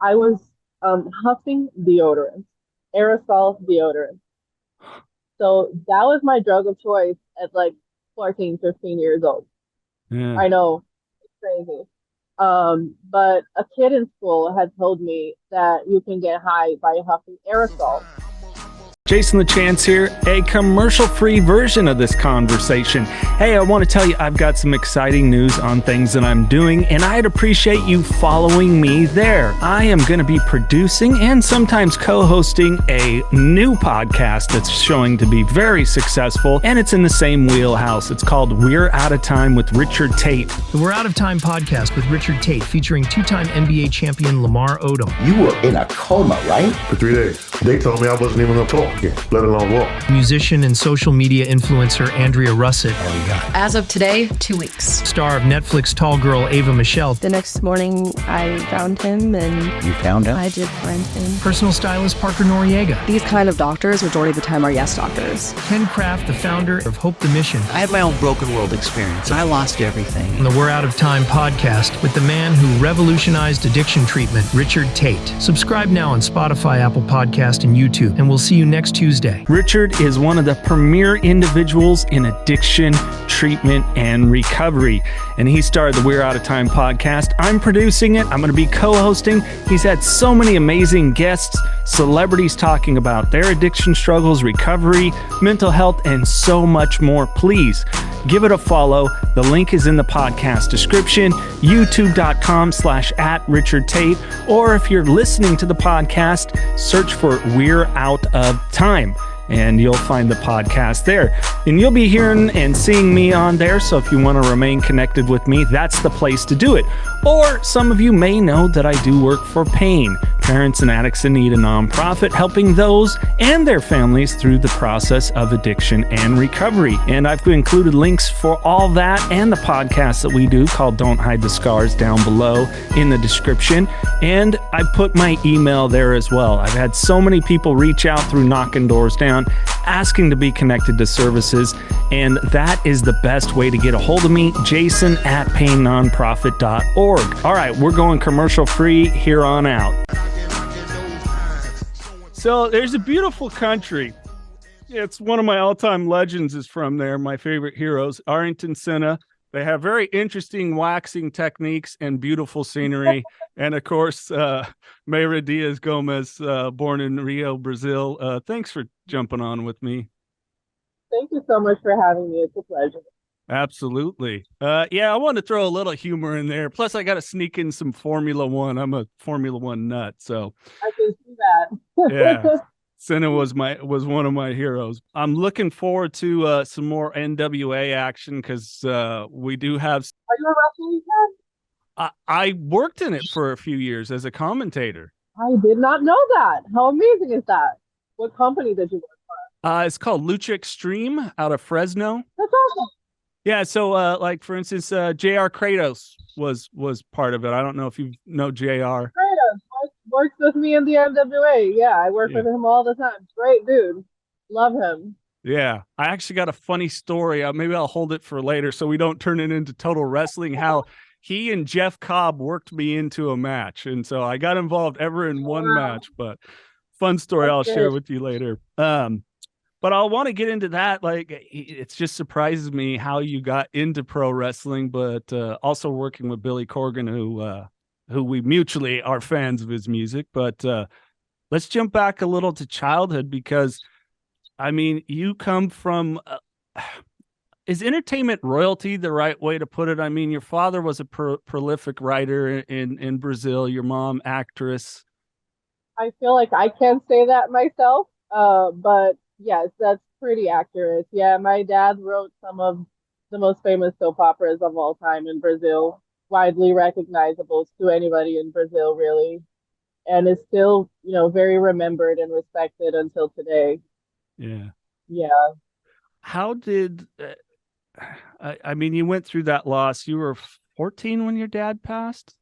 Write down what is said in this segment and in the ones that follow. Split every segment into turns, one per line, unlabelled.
I was huffing deodorant, aerosol deodorant. So that was my drug of choice at like 14, 15 years old.
Yeah.
I know, it's crazy. But a kid in school had told me that you can get high by huffing aerosol.
Jason LeChance here, a commercial-free version of this conversation. Hey, I want to tell you I've got some exciting news on things that I'm doing, and I'd appreciate you following me there. I am going to be producing and sometimes co-hosting a new podcast that's showing to be very successful, and it's in the same wheelhouse. It's called We're Out of Time with Richard Tate.
The We're Out of Time podcast with Richard Tate, featuring two-time NBA champion Lamar Odom.
You were in a coma, right?
For 3 days. They told me I wasn't even going to talk again, let alone walk.
Musician and social media influencer Andrea Russett.
As of today, 2 weeks.
Star of Netflix Tall Girl Ava Michelle.
The next morning, I found him and
You found him?
I did find him.
Personal stylist Parker Noriega.
These kind of doctors, majority of the time, are yes doctors.
Ken Kraft, the founder of Hope the Mission.
I had my own broken world experience. I lost everything.
On the We're Out of Time podcast with the man who revolutionized addiction treatment, Richard Tate. Subscribe now on Spotify, Apple Podcast, and YouTube, and we'll see you next Tuesday.
Richard is one of the premier individuals in addiction, treatment, and recovery. And he started the We're Out of Time podcast. I'm producing it. I'm going to be co-hosting. He's had so many amazing guests, celebrities talking about their addiction struggles, recovery, mental health, and so much more. Please give it a follow. The link is in the podcast description, youtube.com/@Richard Tate. Or if you're listening to the podcast, search for We're Out of Time, and you'll find the podcast there. And you'll be hearing and seeing me on there, so if you want to remain connected with me, that's the place to do it. Or some of you may know that I do work for PAIN, Parents and Addicts in Need, a nonprofit helping those and their families through the process of addiction and recovery. And I've included links for all that and the podcast that we do called Don't Hide the Scars down below in the description. And I put my email there as well. I've had so many people reach out through Knockin Doorz Down asking to be connected to services, and that is the best way to get a hold of me, jason@painnonprofit.org. All right, we're going commercial free here on out. So there's a beautiful country. It's one of my all-time legends is from there, my favorite heroes, Arlington, Senna. They have very interesting waxing techniques and beautiful scenery. And of course, Mayra Gomes, born in Rio, Brazil. Thanks for jumping on with me.
Thank you so much for having me. It's a pleasure.
Absolutely. Yeah, I want to throw a little humor in there. Plus, I got to sneak in some Formula One. I'm a Formula One nut, so
I can see that.
yeah. Senna was one of my heroes. I'm looking forward to some more NWA action because we do have.
Are you a wrestling fan?
I worked in it for a few years as a commentator.
I did not know that. How amazing is that? What company did you work for?
It's called Lucha Extreme out of Fresno.
That's awesome.
Yeah, so like for instance, JR Kratos was part of it. I don't know if you know JR.
Kratos works with me in the NWA. Yeah, I work with him all the time. Great dude. Love him.
Yeah, I actually got a funny story. Maybe I'll hold it for later so we don't turn it into total wrestling. How he and Jeff Cobb worked me into a match. And so I got involved ever in one match, but fun story I'll share with you later. But I'll want to get into that. Like, it just surprises me how you got into pro wrestling, but also working with Billy Corgan, who we mutually are fans of his music. But let's jump back a little to childhood because, I mean, you come from is entertainment royalty the right way to put it? I mean, your father was a prolific writer in Brazil, your mom actress.
I feel like I can't say that myself, but yes, that's pretty accurate. Yeah, my dad wrote some of the most famous soap operas of all time in Brazil, widely recognizable to anybody in Brazil, really, and is still, very remembered and respected until today.
Yeah.
Yeah.
How did I mean, you went through that loss. You were 14 when your dad passed?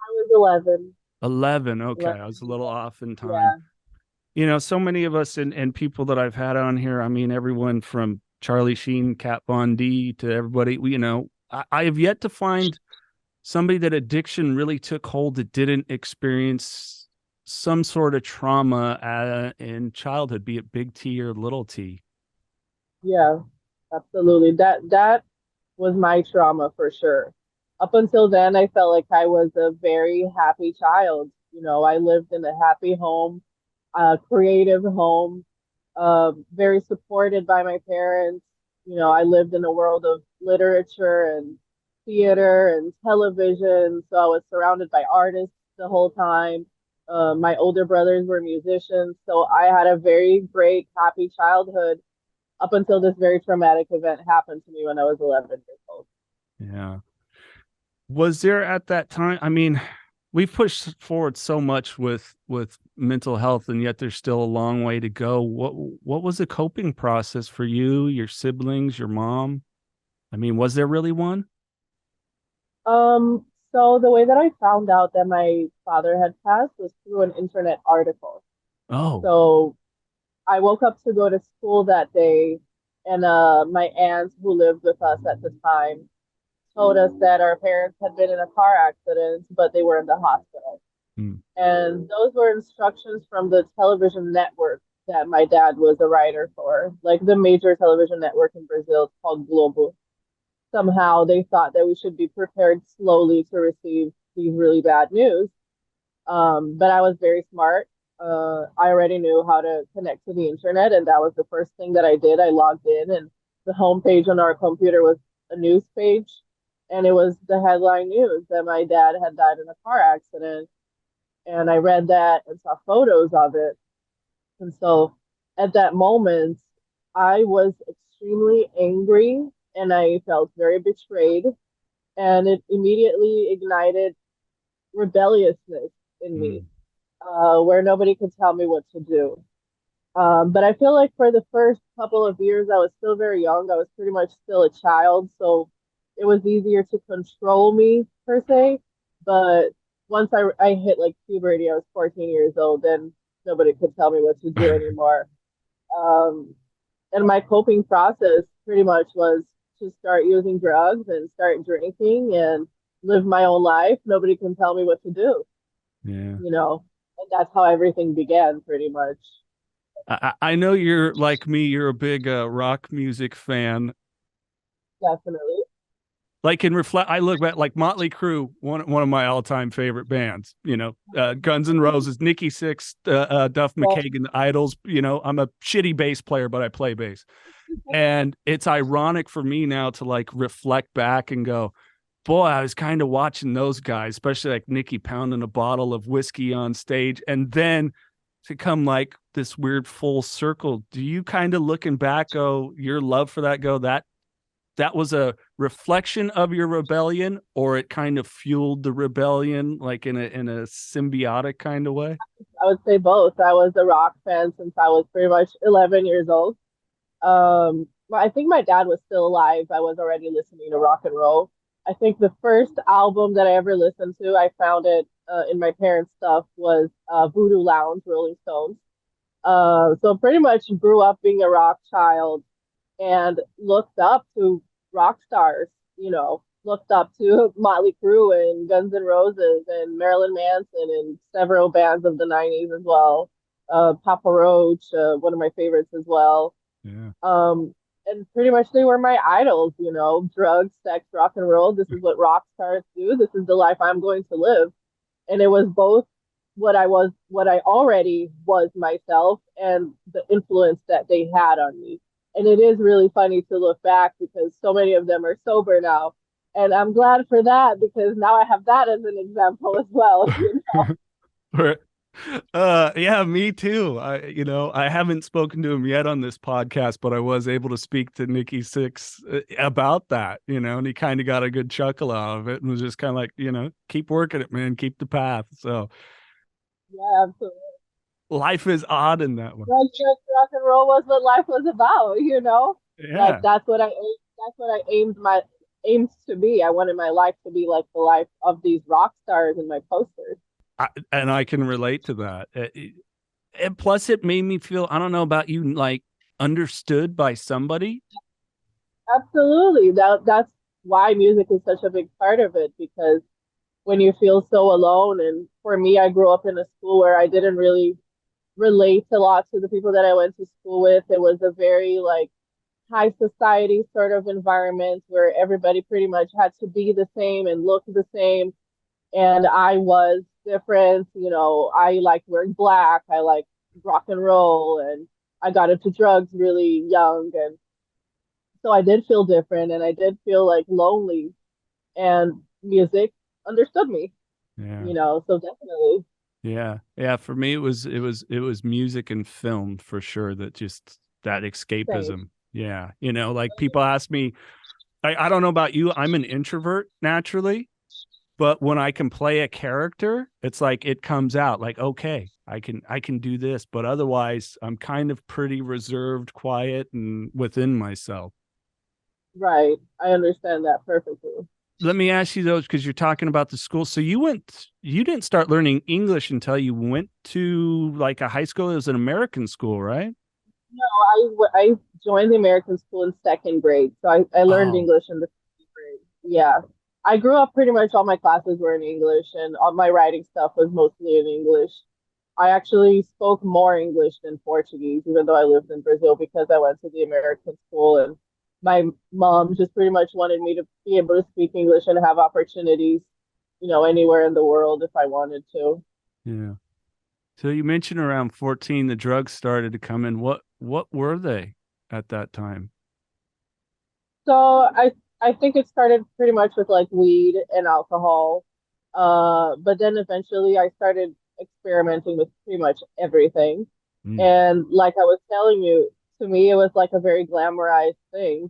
I was 11.
11. Okay.
11.
I was a little off in time. Yeah. So many of us and people that I've had on here, I mean, everyone from Charlie Sheen, Kat Von D to everybody, I have yet to find somebody that addiction really took hold that didn't experience some sort of trauma in childhood, be it big T or little T.
Yeah, absolutely. That was my trauma for sure. Up until then, I felt like I was a very happy child. You know, I lived in a happy home, a creative home, very supported by my parents. You know, I lived in a world of literature and theater and television, so I was surrounded by artists the whole time. My older brothers were musicians, so I had a very great, happy childhood up until this very traumatic event happened to me when I was 11 years old.
Yeah. Was there at that time, I mean, we've pushed forward so much with mental health, and yet there's still a long way to go. What was the coping process for you, your siblings, your mom? I mean, was there really one?
So the way that I found out that my father had passed was through an internet article.
Oh.
So I woke up to go to school that day, and my aunt, who lived with us at the time, told us that our parents had been in a car accident, but they were in the hospital.
Hmm.
And those were instructions from the television network that my dad was a writer for, like the major television network in Brazil. It's called Globo. Somehow they thought that we should be prepared slowly to receive these really bad news. But I was very smart. I already knew how to connect to the internet, and that was the first thing that I did. I logged in, and the homepage on our computer was a news page, and it was the headline news that my dad had died in a car accident. And I read that and saw photos of it. And so at that moment, I was extremely angry and I felt very betrayed. And it immediately ignited rebelliousness in me, where nobody could tell me what to do. But I feel like for the first couple of years, I was still very young. I was pretty much still a child. So it was easier to control me, per se. But once I hit like puberty, I was 14 years old, then nobody could tell me what to do anymore. Um, and my coping process pretty much was to start using drugs and start drinking and live my own life. Nobody can tell me what to do,
Yeah.
you know, and that's how everything began pretty much.
I know you're like me, you're a big rock music fan.
Definitely.
Like in reflect, I look back like Motley Crue, one of my all-time favorite bands. You know, Guns N' Roses, Nikki Sixx, Duff McKagan, Idols. You know, I'm a shitty bass player, but I play bass, and it's ironic for me now to like reflect back and go, boy, I was kind of watching those guys, especially like Nikki pounding a bottle of whiskey on stage, and then to come like this weird full circle. Do you kind of looking back, go your love for that, go that was a reflection of your rebellion, or it kind of fueled the rebellion like in a symbiotic kind of way?
I would say both. I was a rock fan since I was pretty much 11 years old. But I think my dad was still alive. I was already listening to rock and roll. I think the first album that I ever listened to, I found it in my parents' stuff, was Voodoo Lounge, Rolling Stones. So pretty much grew up being a rock child and looked up to rock stars, you know, looked up to Motley Crue and Guns N' Roses and Marilyn Manson and several bands of the 90s as well. Papa Roach, one of my favorites as well.
Yeah.
And pretty much they were my idols, you know, drugs, sex, rock and roll. This is what rock stars do. This is the life I'm going to live. And it was both what I already was myself, and the influence that they had on me. And it is really funny to look back because so many of them are sober now. And I'm glad for that because now I have that as an example as well. You know?
Yeah, me too. I haven't spoken to him yet on this podcast, but I was able to speak to Nikki Sixx about that, you know, and he kind of got a good chuckle out of it and was just kind of like, you know, keep working it, man, keep the path. So
yeah, absolutely.
Life is odd in that one.
Rock and roll was what life was about, you know?
Yeah.
That's what I aimed to be. I wanted my life to be like the life of these rock stars in my posters.
And I can relate to that. And plus, it made me feel, I don't know about you, like understood by somebody.
Absolutely. That's why music is such a big part of it, because when you feel so alone. And for me, I grew up in a school where I didn't really relate a lot to the people that I went to school with. It was a very like high society sort of environment where everybody pretty much had to be the same and look the same. And I was different. You know, I liked wearing black. I liked rock and roll, and I got into drugs really young. And so I did feel different, and I did feel like lonely. And music understood me,
Yeah.
you know, so definitely.
Yeah. Yeah. For me, it was music and film for sure, that just that
Same.
escapism. Yeah. You know, like people ask me, I don't know about you, I'm an introvert naturally, but when I can play a character, it's like it comes out like, okay, I can do this, but otherwise I'm kind of pretty reserved, quiet, and within myself.
Right. I understand that perfectly.
Let me ask you those, because you're talking about the school. So you didn't start learning English until you went to like a high school. It was an American school, right?
No, I joined the American school in second grade, so I learned
Oh,
English in the second grade. Yeah. I grew up pretty much all my classes were in English, and all my writing stuff was mostly in English. I actually spoke more English than Portuguese, even though I lived in Brazil because I went to the American school, and my mom just pretty much wanted me to be able to speak English and have opportunities, you know, anywhere in the world if I wanted to.
yeah. So you mentioned around 14 the drugs started to come in. What were they at that time?
So I think it started pretty much with like weed and alcohol. But then eventually I started experimenting with pretty much everything.
Mm.
And like I was telling you, to me it was like a very glamorized thing.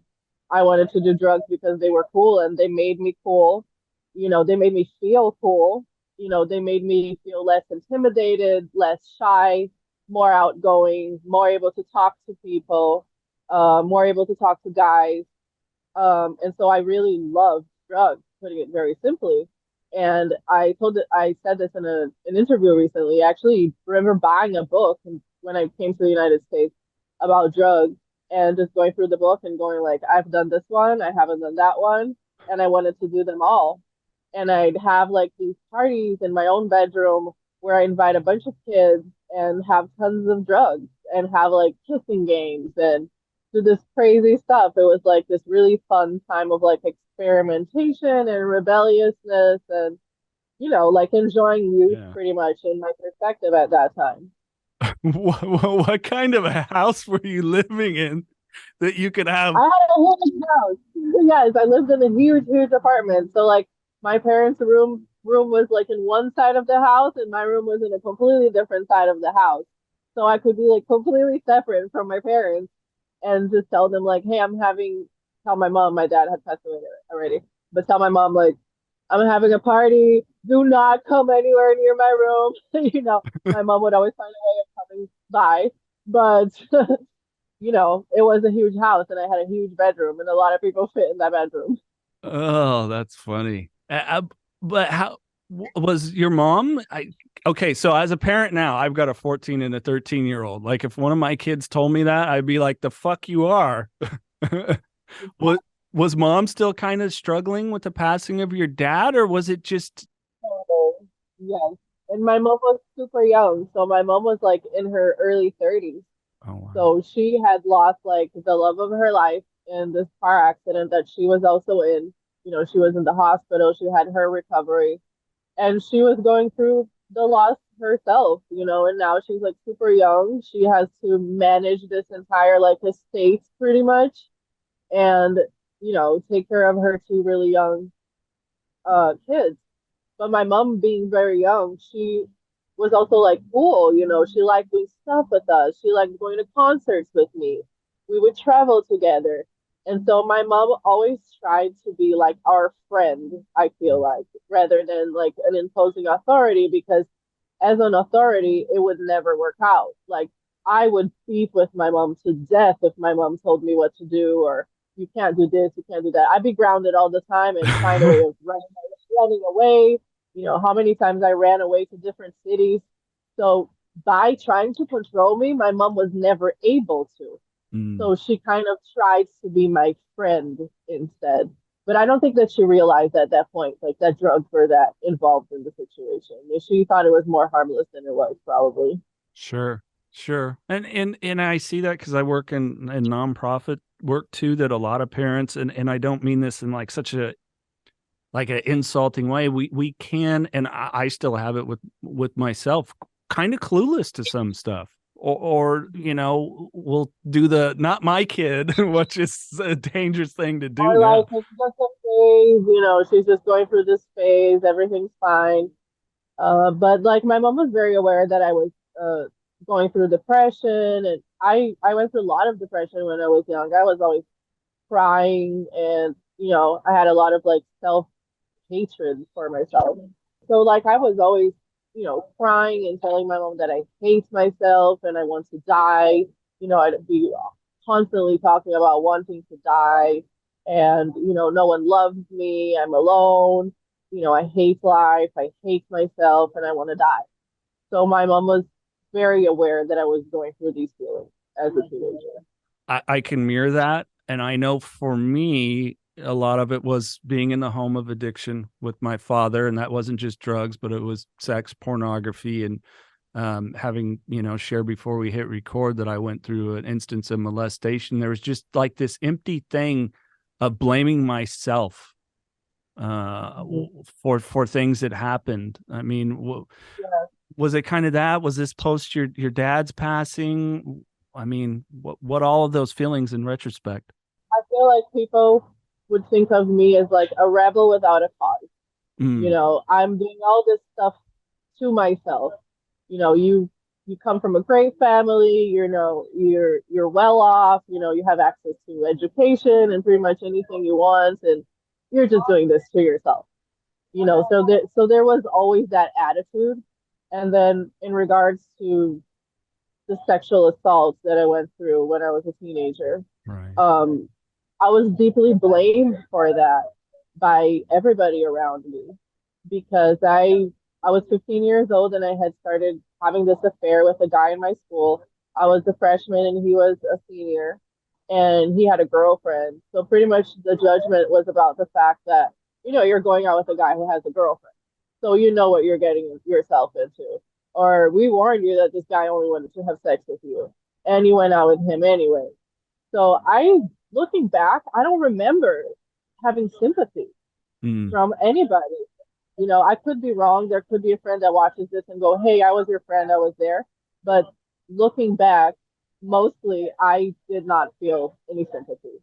I wanted to do drugs because they were cool and they made me cool. You know, they made me feel cool. You know, they made me feel less intimidated, less shy, more outgoing, more able to talk to people, more able to talk to guys. And so I really love drugs, putting it very simply. And I said this in an interview recently. I actually remember buying a book when I came to the United States about drugs and just going through the book and going like, I've done this one, I haven't done that one, and I wanted to do them all. And I'd have like these parties in my own bedroom where I invite a bunch of kids and have tons of drugs and have like kissing games and do this crazy stuff. It was like this really fun time of like experimentation and rebelliousness and, you know, like enjoying youth
Yeah.
pretty much in my perspective at that time.
What kind of a house were you living in that you could have?
I had a huge house. Yes, I lived in a huge, huge apartment. So like my parents' room was like in one side of the house and my room was in a completely different side of the house. So I could be like completely separate from my parents and just tell them like, hey, tell my mom, my dad had passed away already, but tell my mom like, I'm having a party. Do not come anywhere near my room. You know, my mom would always find a way of coming by, but you know, it was a huge house and I had a huge bedroom and a lot of people fit in that bedroom.
Oh, that's funny. But how was your mom? Okay, so as a parent now, I've got a 14 and a 13-year-old. Like if one of my kids told me that, I'd be like, the fuck you are. Was was mom still kind of struggling with the passing of your dad, or was it just
So, yes. And my mom was super young. So my mom was like in her early 30s.
oh wow.
So she had lost like the love of her life in this car accident that she was also in. You know, she was in the hospital, she had her recovery, and she was going through the loss herself, you know, and now she's like super young. She has to manage this entire like estate pretty much and, you know, take care of her two really young kids. But my mom being very young, she was also like cool, you know, she liked doing stuff with us. She liked going to concerts with me. We would travel together. And so my mom always tried to be like our friend, I feel like, rather than like an imposing authority, because as an authority, it would never work out. Like I would beef with my mom to death if my mom told me what to do or you can't do this, you can't do that. I'd be grounded all the time and find a way of running away. You know, how many times I ran away to different cities. So by trying to control me, my mom was never able to.
Mm.
So she kind of tried to be my friend instead. But I don't think that she realized at that point, like that drugs were that involved in the situation. She thought it was more harmless than it was, probably.
Sure, sure. And I see that because I work in nonprofit work too, that a lot of parents, and I don't mean this in like such a like an insulting way. We can, and I still have it with myself, kind of clueless to some stuff. Or we'll do the not my kid, which is a dangerous thing to do
Or
now.
like it's just a phase, she's just going through this phase, everything's fine. But like my mom was very aware that I was going through depression, and I went through a lot of depression when I was young. I was always crying, and I had a lot of like self hatred for myself. So like I was always, crying and telling my mom that I hate myself and I want to die. I'd be constantly talking about wanting to die, and no one loves me. I'm alone. I hate life. I hate myself, and I want to die. So my mom was very aware that I was going through these feelings as a teenager.
I can mirror that. And I know for me, a lot of it was being in the home of addiction with my father. And that wasn't just drugs, but it was sex, pornography, and having, shared before we hit record that I went through an instance of molestation. There was just like this empty thing of blaming myself for things that happened. I mean, was it kind of that? Was this post your dad's passing? I mean, what all of those feelings in retrospect?
I feel like people would think of me as like a rebel without a cause.
Mm.
I'm doing all this stuff to myself. You come from a great family, you're well off, you have access to education and pretty much anything you want, and you're just doing this to yourself. So there was always that attitude. And then in regards to the sexual assaults that I went through when I was a teenager,
Right.
I was deeply blamed for that by everybody around me, because I was 15 years old and I had started having this affair with a guy in my school. I was a freshman and he was a senior, and he had a girlfriend. So pretty much the judgment was about the fact that, you're going out with a guy who has a girlfriend. So you know what you're getting yourself into. Or we warned you that this guy only wanted to have sex with you, and you went out with him anyway. So looking back, I don't remember having sympathy
Mm.
from anybody. I could be wrong. There could be a friend that watches this and go, "Hey, I was your friend. I was there." But looking back, mostly I did not feel any sympathy.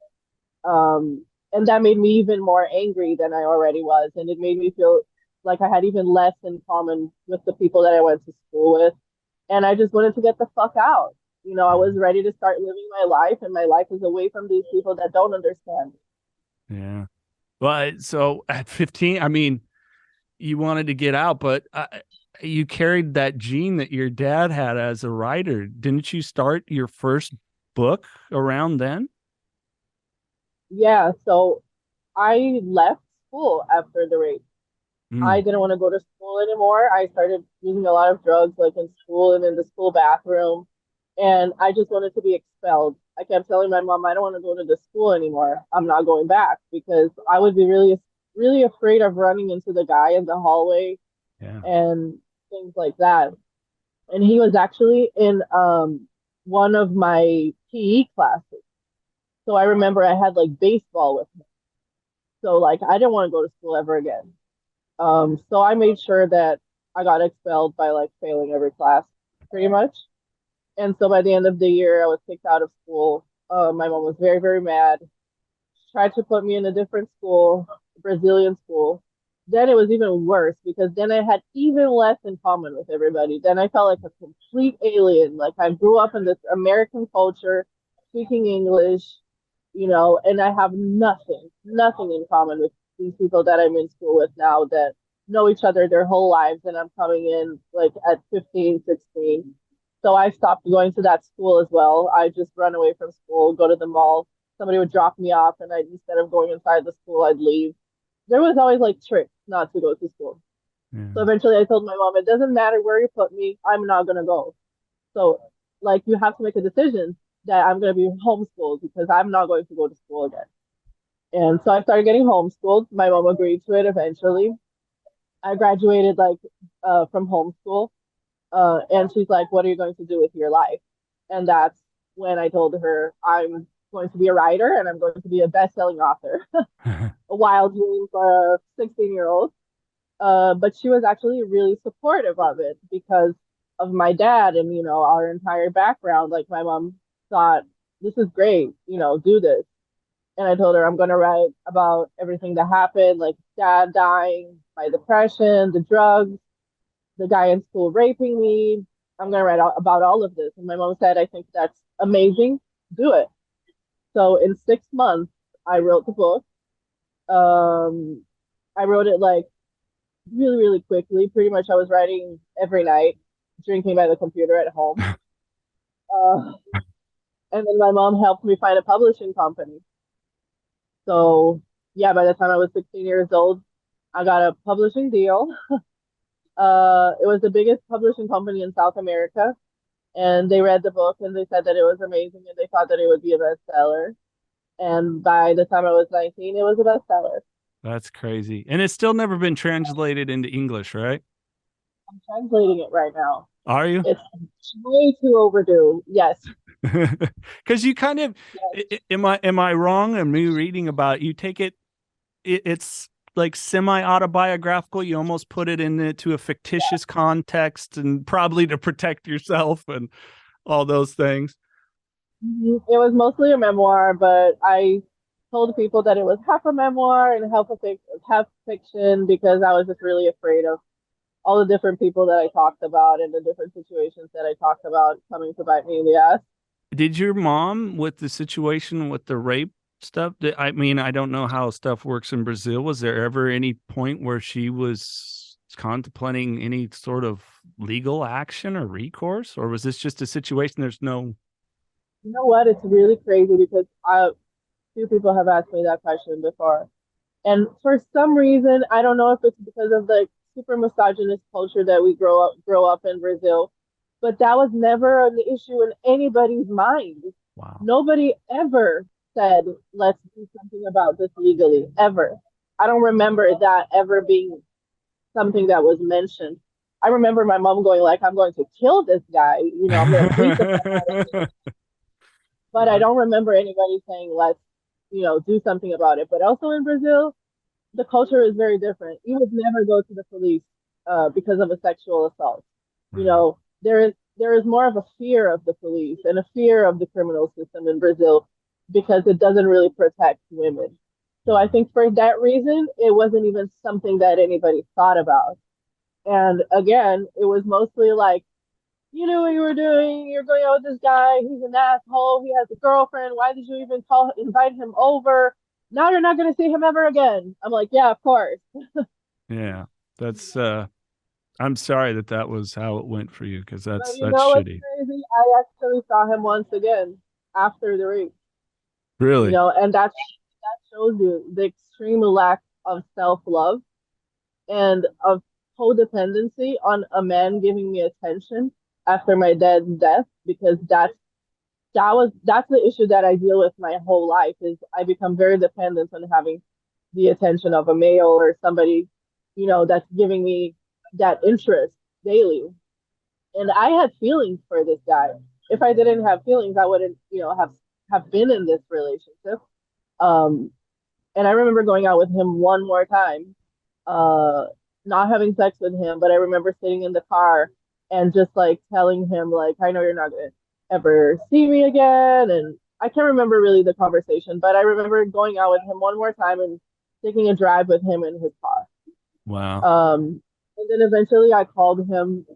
And that made me even more angry than I already was. And it made me feel like I had even less in common with the people that I went to school with. And I just wanted to get the fuck out. I was ready to start living my life, and my life is away from these people that don't understand.
Yeah. Well, so at 15, I mean, you wanted to get out, but you carried that gene that your dad had as a writer. Didn't you start your first book around then?
Yeah, so I left school after the rape. I
Mm.
didn't want to go to school anymore. I started using a lot of drugs, like in school and in the school bathroom, and I just wanted to be expelled. I kept telling my mom, I don't want to go to the school anymore. I'm not going back, because I would be really, really afraid of running into the guy in the hallway
Yeah.
and things like that. And he was actually in one of my PE classes. So I remember I had like baseball with him. So like I didn't want to go to school ever again. So I made sure that I got expelled by like failing every class pretty much. And so by the end of the year, I was kicked out of school. My mom was very, very mad. She tried to put me in a different school, Brazilian school. Then it was even worse, because then I had even less in common with everybody. Then I felt like a complete alien. Like I grew up in this American culture, speaking English, and I have nothing in common with these people that I'm in school with now, that know each other their whole lives. And I'm coming in like at 15, 16. So I stopped going to that school as well. I just run away from school, go to the mall. Somebody would drop me off, and instead of going inside the school, I'd leave. There was always like tricks not to go to school. So
Yeah.
eventually I told my mom, it doesn't matter where you put me, I'm not going to go. So, like, you have to make a decision that I'm going to be homeschooled, because I'm not going to go to school again. And so I started getting homeschooled. My mom agreed to it eventually. I graduated from homeschool. And she's like, "What are you going to do with your life?" And that's when I told her I'm going to be a writer and I'm going to be a best-selling author. A wild dream for a 16-year-old. But she was actually really supportive of it because of my dad and, our entire background. Like my mom thought, this is great, do this. And I told her I'm going to write about everything that happened, like dad dying, my depression, the drugs, the guy in school raping me. I'm going to write about all of this. And my mom said, I think that's amazing. Do it. So in 6 months, I wrote the book. I wrote it like really, really quickly. Pretty much I was writing every night, drinking by the computer at home. Uh, and then my mom helped me find a publishing company. So yeah, by the time I was 16 years old, I got a publishing deal. It was the biggest publishing company in South America, and they read the book and they said that it was amazing and they thought that it would be a bestseller. And by the time I was 19, it was a bestseller.
That's crazy. And it's still never been translated into English, right?
I'm translating it right now.
Are you?
It's way too overdue. Yes.
Because you kind of, yes. Am I wrong? Am me reading about you take it's like semi-autobiographical. You almost put it into a fictitious context and probably to protect yourself and all those things.
It was mostly a memoir, but I told people that it was half a memoir and half fiction because I was just really afraid of all the different people that I talked about and the different situations that I talked about coming to bite me in the ass.
Did your mom, with the situation with the rape stuff, I mean, I don't know how stuff works in Brazil. Was there ever any point where she was contemplating any sort of legal action or recourse? Or was this just a situation there's no...
You know what? It's really crazy because few people have asked me that question before. And for some reason, I don't know if it's because of the super misogynist culture that we grow up in Brazil, but that was never an issue in anybody's mind.
Wow.
Nobody ever said, let's do something about this legally, ever. I don't remember that ever being something that was mentioned. I remember my mom going like, I'm going to kill this guy, I'm going to beat the fuck. But I don't remember anybody saying, let's, do something about it. But also in Brazil, the culture is very different. You would never go to the police because of a sexual assault. There is more of a fear of the police and a fear of the criminal system in Brazil because it doesn't really protect women. So I think for that reason, it wasn't even something that anybody thought about. And again, it was mostly like, you knew what you were doing. You're going out with this guy. He's an asshole. He has a girlfriend. Why did you even invite him over? Now you're not going to see him ever again. I'm like, yeah, of course.
Yeah, that's, I'm sorry that was how it went for you. Cause that's
what's
shitty.
Crazy? I actually saw him once again after the rape.
Really?
And that shows you the extreme lack of self-love and of codependency on a man giving me attention after my dad's death, because that's the issue that I deal with my whole life. Is I become very dependent on having the attention of a male or somebody, that's giving me that interest daily. And I had feelings for this guy. If I didn't have feelings, I wouldn't, have been in this relationship. And I remember going out with him one more time, not having sex with him, but I remember sitting in the car and just like telling him, like, I know you're not going to ever see me again. And I can't remember really the conversation, but I remember going out with him one more time and taking a drive with him in his car.
Wow.
And then eventually I called him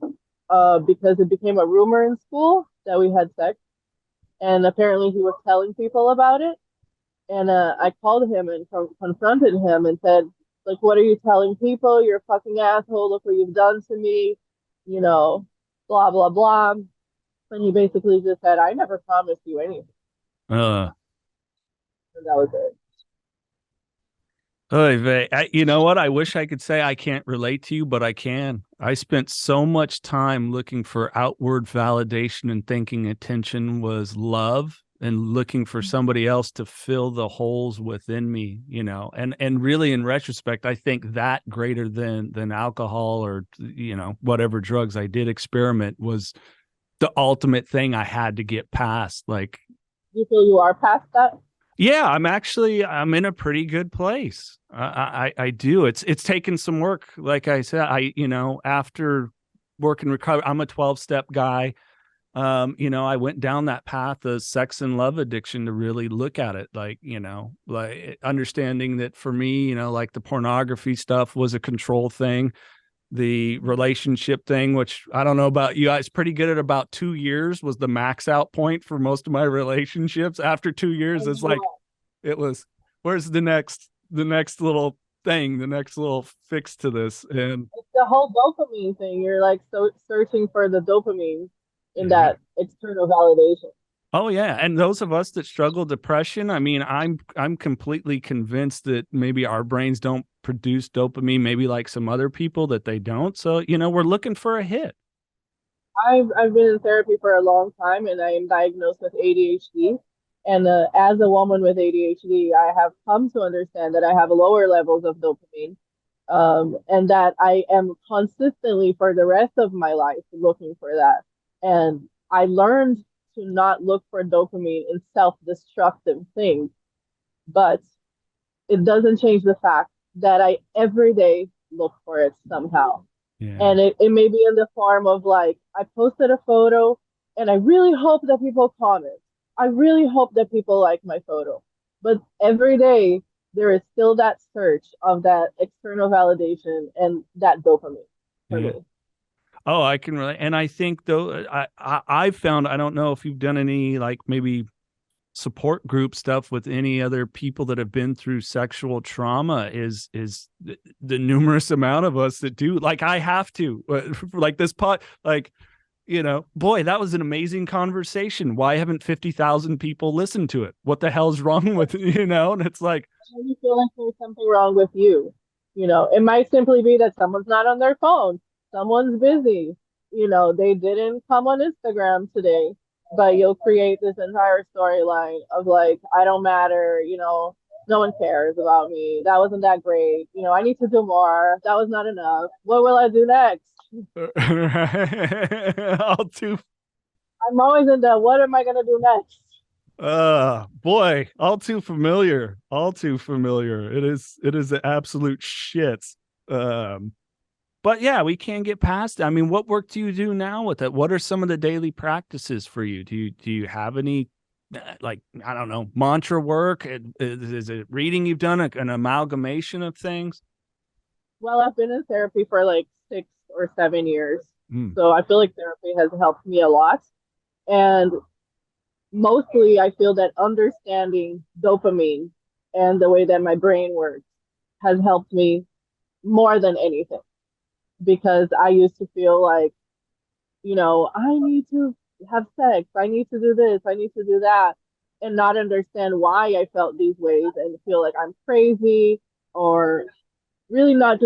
because it became a rumor in school that we had sex. And apparently he was telling people about it. And I called him and confronted him and said, like, what are you telling people? You're a fucking asshole. Look what you've done to me. Blah, blah, blah. And he basically just said, I never promised you anything. And that was it.
You know what? I wish I could say I can't relate to you, but I can. I spent so much time looking for outward validation and thinking attention was love. looking for somebody else to fill the holes within me, and really in retrospect, I think that greater than alcohol or, whatever drugs I did experiment was the ultimate thing I had to get past. Like,
Do you feel you are past that?
yeah, I'm in a pretty good place. I do. It's taken some work. Like I said, after working recovery, I'm a 12-step guy. I went down that path of sex and love addiction to really look at it, like understanding that for me, like the pornography stuff was a control thing. The relationship thing, which I don't know about you guys, pretty good at about 2 years was the max out point for most of my relationships. After 2 years, it's like, it was, where's the next little thing, the next little fix to this? And
It's the whole dopamine thing. You're like searching for the dopamine in that external validation.
oh yeah, and those of us that struggle depression, I mean, I'm completely convinced that maybe our brains don't produce dopamine, maybe like some other people that they don't. So, we're looking for a hit.
I've been in therapy for a long time, and I am diagnosed with ADHD. And as a woman with ADHD, I have come to understand that I have lower levels of dopamine, and that I am consistently for the rest of my life looking for that. And I learned to not look for dopamine in self-destructive things, but it doesn't change the fact that I every day look for it somehow.
Yeah.
And it may be in the form of like, I posted a photo and I really hope that people comment. I really hope that people like my photo. But every day there is still that search of that external validation and that dopamine for me.
Oh, I can relate. And I think though, I've found, I don't know if you've done any like maybe support group stuff with any other people that have been through sexual trauma is the numerous amount of us that do. Like I have to like this like, boy, that was an amazing conversation. Why haven't 50,000 people listened to it? What the hell's wrong with it? And it's like,
You feel like there's something wrong with you. It might simply be that someone's not on their phone. Someone's busy. They didn't come on Instagram today, but you'll create this entire storyline of like, I don't matter, no one cares about me. That wasn't that great. I need to do more. That was not enough. What will I do next? I'm always in the what am I gonna do next?
Boy, all too familiar. It is the absolute shit. But yeah, we can get past it. I mean, what work do you do now with it? What are some of the daily practices for you? Do you have any, like, I don't know, mantra work? Is it reading you've done, an amalgamation of things?
Well, I've been in therapy for like 6 or 7 years. So I feel like therapy has helped me a lot. And mostly I feel that understanding dopamine and the way that my brain works has helped me more than anything. Because I used to feel like, I need to have sex, I need to do this, I need to do that, and not understand why I felt these ways and feel like I'm crazy, or really not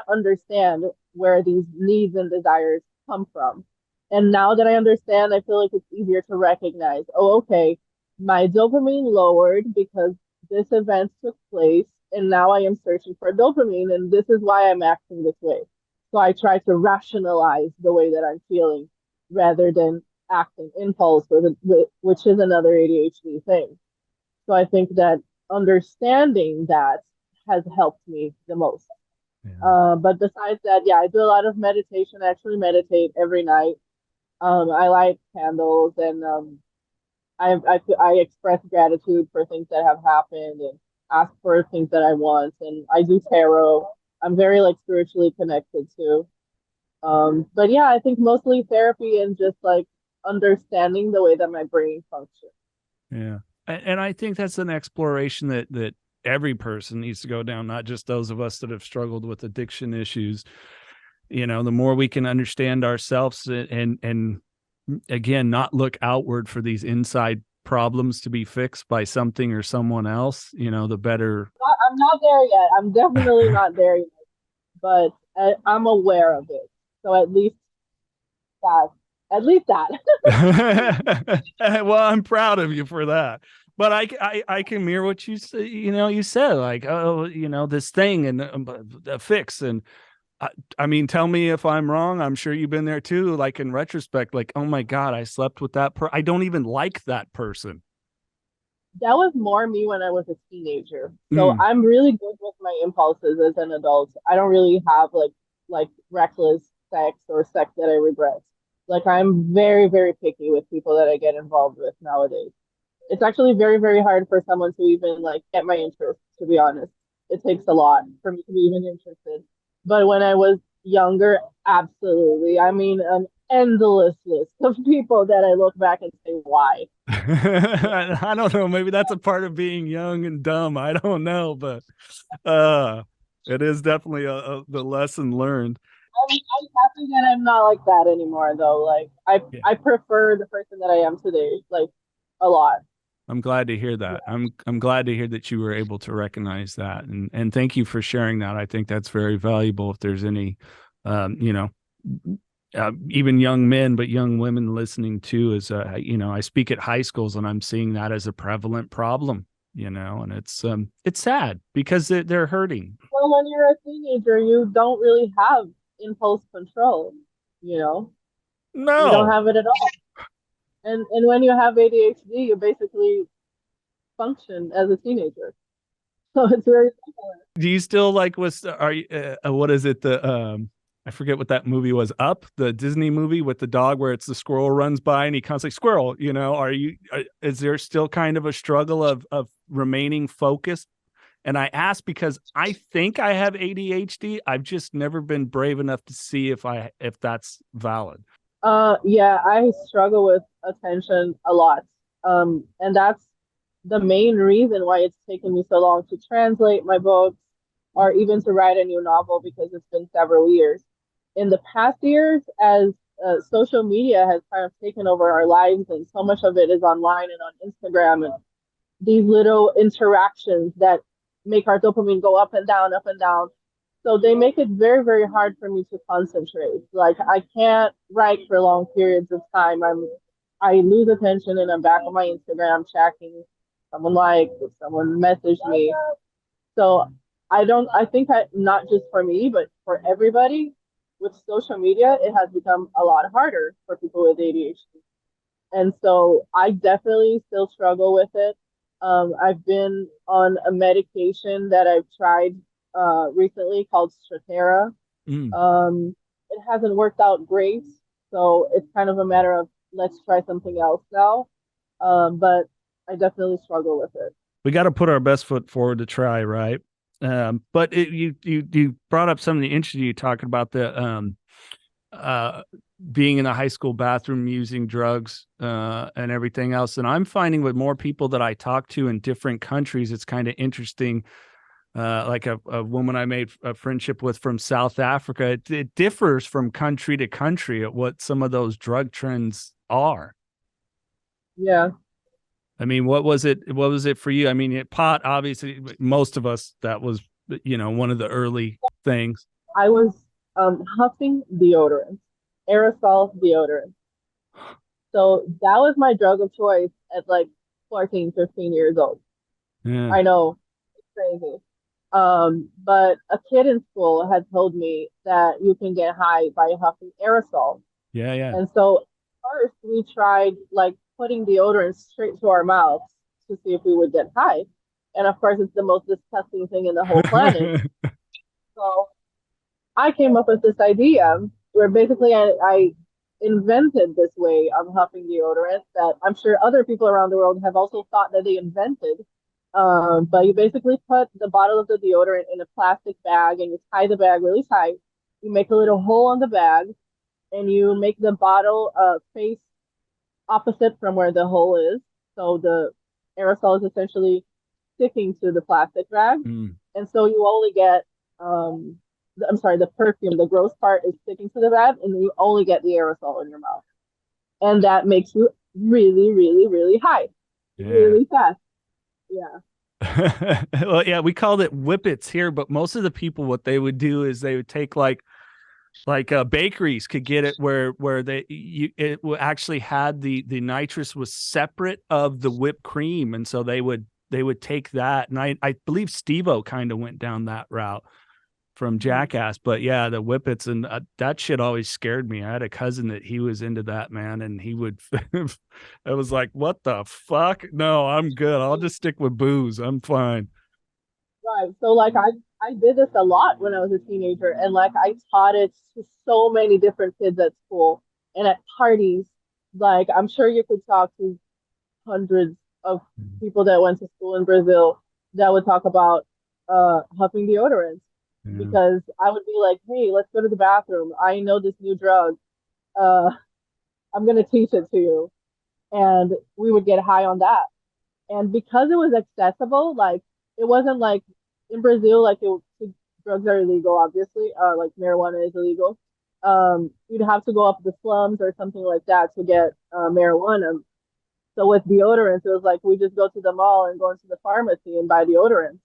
understand where these needs and desires come from. And now that I understand, I feel like it's easier to recognize, oh, okay, my dopamine lowered because this event took place, and now I am searching for dopamine, and this is why I'm acting this way. So I try to rationalize the way that I'm feeling rather than acting impulse, which is another ADHD thing. So I think that understanding that has helped me the most. Yeah. But besides that, yeah, I do a lot of meditation. I actually meditate every night. I light candles, and I express gratitude for things that have happened and ask for things that I want. And I do tarot. I'm very like spiritually connected too. But yeah, I think mostly therapy and just like understanding the way that my brain functions.
Yeah. And I think that's an exploration that every person needs to go down, not just those of us that have struggled with addiction issues. The more we can understand ourselves and again, not look outward for these inside problems to be fixed by something or someone else, the better.
I'm not there yet. I'm definitely not there yet, but I'm aware of it. So at least that At least that.
Well, I'm proud of you for that. But I can mirror what you say. You said like, oh, this thing and a fix. And I mean, tell me if I'm wrong. I'm sure you've been there too. Like in retrospect, like, oh my God, I slept with that I don't even like that person.
That was more me when I was a teenager. So
Mm.
I'm really good with my impulses as an adult. I don't really have like reckless sex or sex that I regret. Like I'm very, very picky with people that I get involved with nowadays. It's actually very, very hard for someone to even like get my interest, to be honest. It takes a lot for me to be even interested. But when I was younger, absolutely. I mean, an endless list of people that I look back and say, why?
I don't know. Maybe that's a part of being young and dumb. I don't know, but it is definitely the lesson learned.
I'm happy that I'm not like that anymore, though. Like
Yeah.
I prefer the person that I am today, like a lot.
I'm glad to hear that. I'm glad to hear that you were able to recognize that, and thank you for sharing that. I think that's very valuable. If there's any, um, you know, even young men, but young women listening too, is I speak at high schools and I'm seeing that as a prevalent problem. And it's sad because they're hurting.
Well, when you're a teenager, you don't really have impulse control. You know, you don't
No.
have it at all. And when you have ADHD, you basically function as a teenager. So it's very similar.
Do you still like are you what is it, the I forget what that movie was, Up, the Disney movie with the dog where it's the squirrel runs by and he comes like squirrel, is there still kind of a struggle of remaining focused? And I ask because I think I have ADHD. I've just never been brave enough to see if that's valid.
Yeah, I struggle with attention a lot. And that's the main reason why it's taken me so long to translate my books or even to write a new novel because it's been several years. In the past years, as social media has kind of taken over our lives, and so much of it is online and on Instagram, and these little interactions that make our dopamine go up and down, up and down. So they make it very, very hard for me to concentrate. Like I can't write for long periods of time. I lose attention and I'm back on my Instagram checking someone liked, if someone messaged me. So I think not just for me, but for everybody with social media, it has become a lot harder for people with ADHD. And so I definitely still struggle with it. I've been on a medication that I've tried recently called Strattera.
Mm.
It hasn't worked out great, so it's kind of a matter of let's try something else now. But I definitely struggle with it.
We got to put our best foot forward to try, right? But you brought up something interesting. You talking about the being in a high school bathroom, using drugs and everything else. And I'm finding with more people that I talk to in different countries, it's kind of interesting. Like a woman I made a friendship with from South Africa, it differs from country to country at what some of those drug trends are.
Yeah.
I mean, what was it? What was it for you? I mean, pot, obviously, most of us, that was, one of the early things.
I was huffing deodorant, aerosol deodorant. So that was my drug of choice at like 14, 15 years old.
Yeah.
I know, it's crazy. But a kid in school had told me that you can get high by huffing aerosol.
Yeah, yeah.
And so first we tried like putting deodorant straight to our mouths to see if we would get high. And of course, it's the most disgusting thing in the whole planet. So I came up with this idea where basically I invented this way of huffing deodorant that I'm sure other people around the world have also thought that they invented. But you basically put the bottle of the deodorant in a plastic bag and you tie the bag really tight. You make a little hole on the bag and you make the bottle face opposite from where the hole is. So the aerosol is essentially sticking to the plastic bag.
Mm.
And so you only get, I'm sorry, the perfume, the gross part is sticking to the bag and you only get the aerosol in your mouth. And that makes you really, really, really high, really fast. Yeah.
Well, yeah, we called it whippets here, but most of the people, what they would do is they would take like Like bakeries could get it where it actually had the nitrous was separate of the whipped cream, and so they would take that, and I believe Steve-O kind of went down that route from Jackass, but yeah, the whippets and that shit always scared me. I had a cousin that he was into that, man, and he would I was like, what the fuck? No, I'm good. I'll just stick with booze. I'm fine.
Right. So like I did this a lot when I was a teenager, and like I taught it to so many different kids at school and at parties. Like I'm sure you could talk to hundreds of people that went to school in Brazil that would talk about huffing deodorant,
Yeah.
because I would be like, "Hey, let's go to the bathroom. I know this new drug. Uh, I'm gonna teach it to you." And we would get high on that. And because it was accessible, like it wasn't like in Brazil, like drugs are illegal, obviously. Like marijuana is illegal. You'd have to go up the slums or something like that to get marijuana. So with deodorants, it was like we just go to the mall and go into the pharmacy and buy deodorant.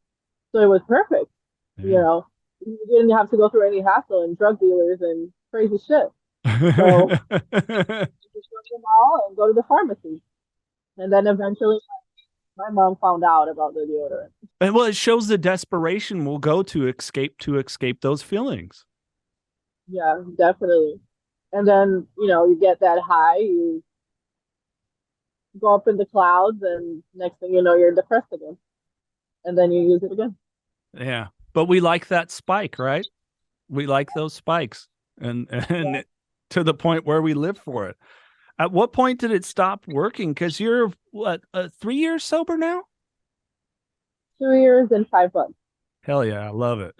So it was perfect. You
Yeah.
know, you didn't have to go through any hassle and drug dealers and crazy shit. So you just go to the mall and go to the pharmacy. And then eventually my mom found out about the deodorant.
And well, it shows the desperation we'll go to escape those feelings.
Yeah, definitely. And then, you get that high, you go up in the clouds, and next thing you know, you're depressed again. And then you use it again.
Yeah. But we like that spike, right? We like those spikes, and
Yeah.
to the point where we live for it. At what point did it stop working? Because you're what, 3 years sober now?
2 years and 5 months.
Hell yeah, I love it.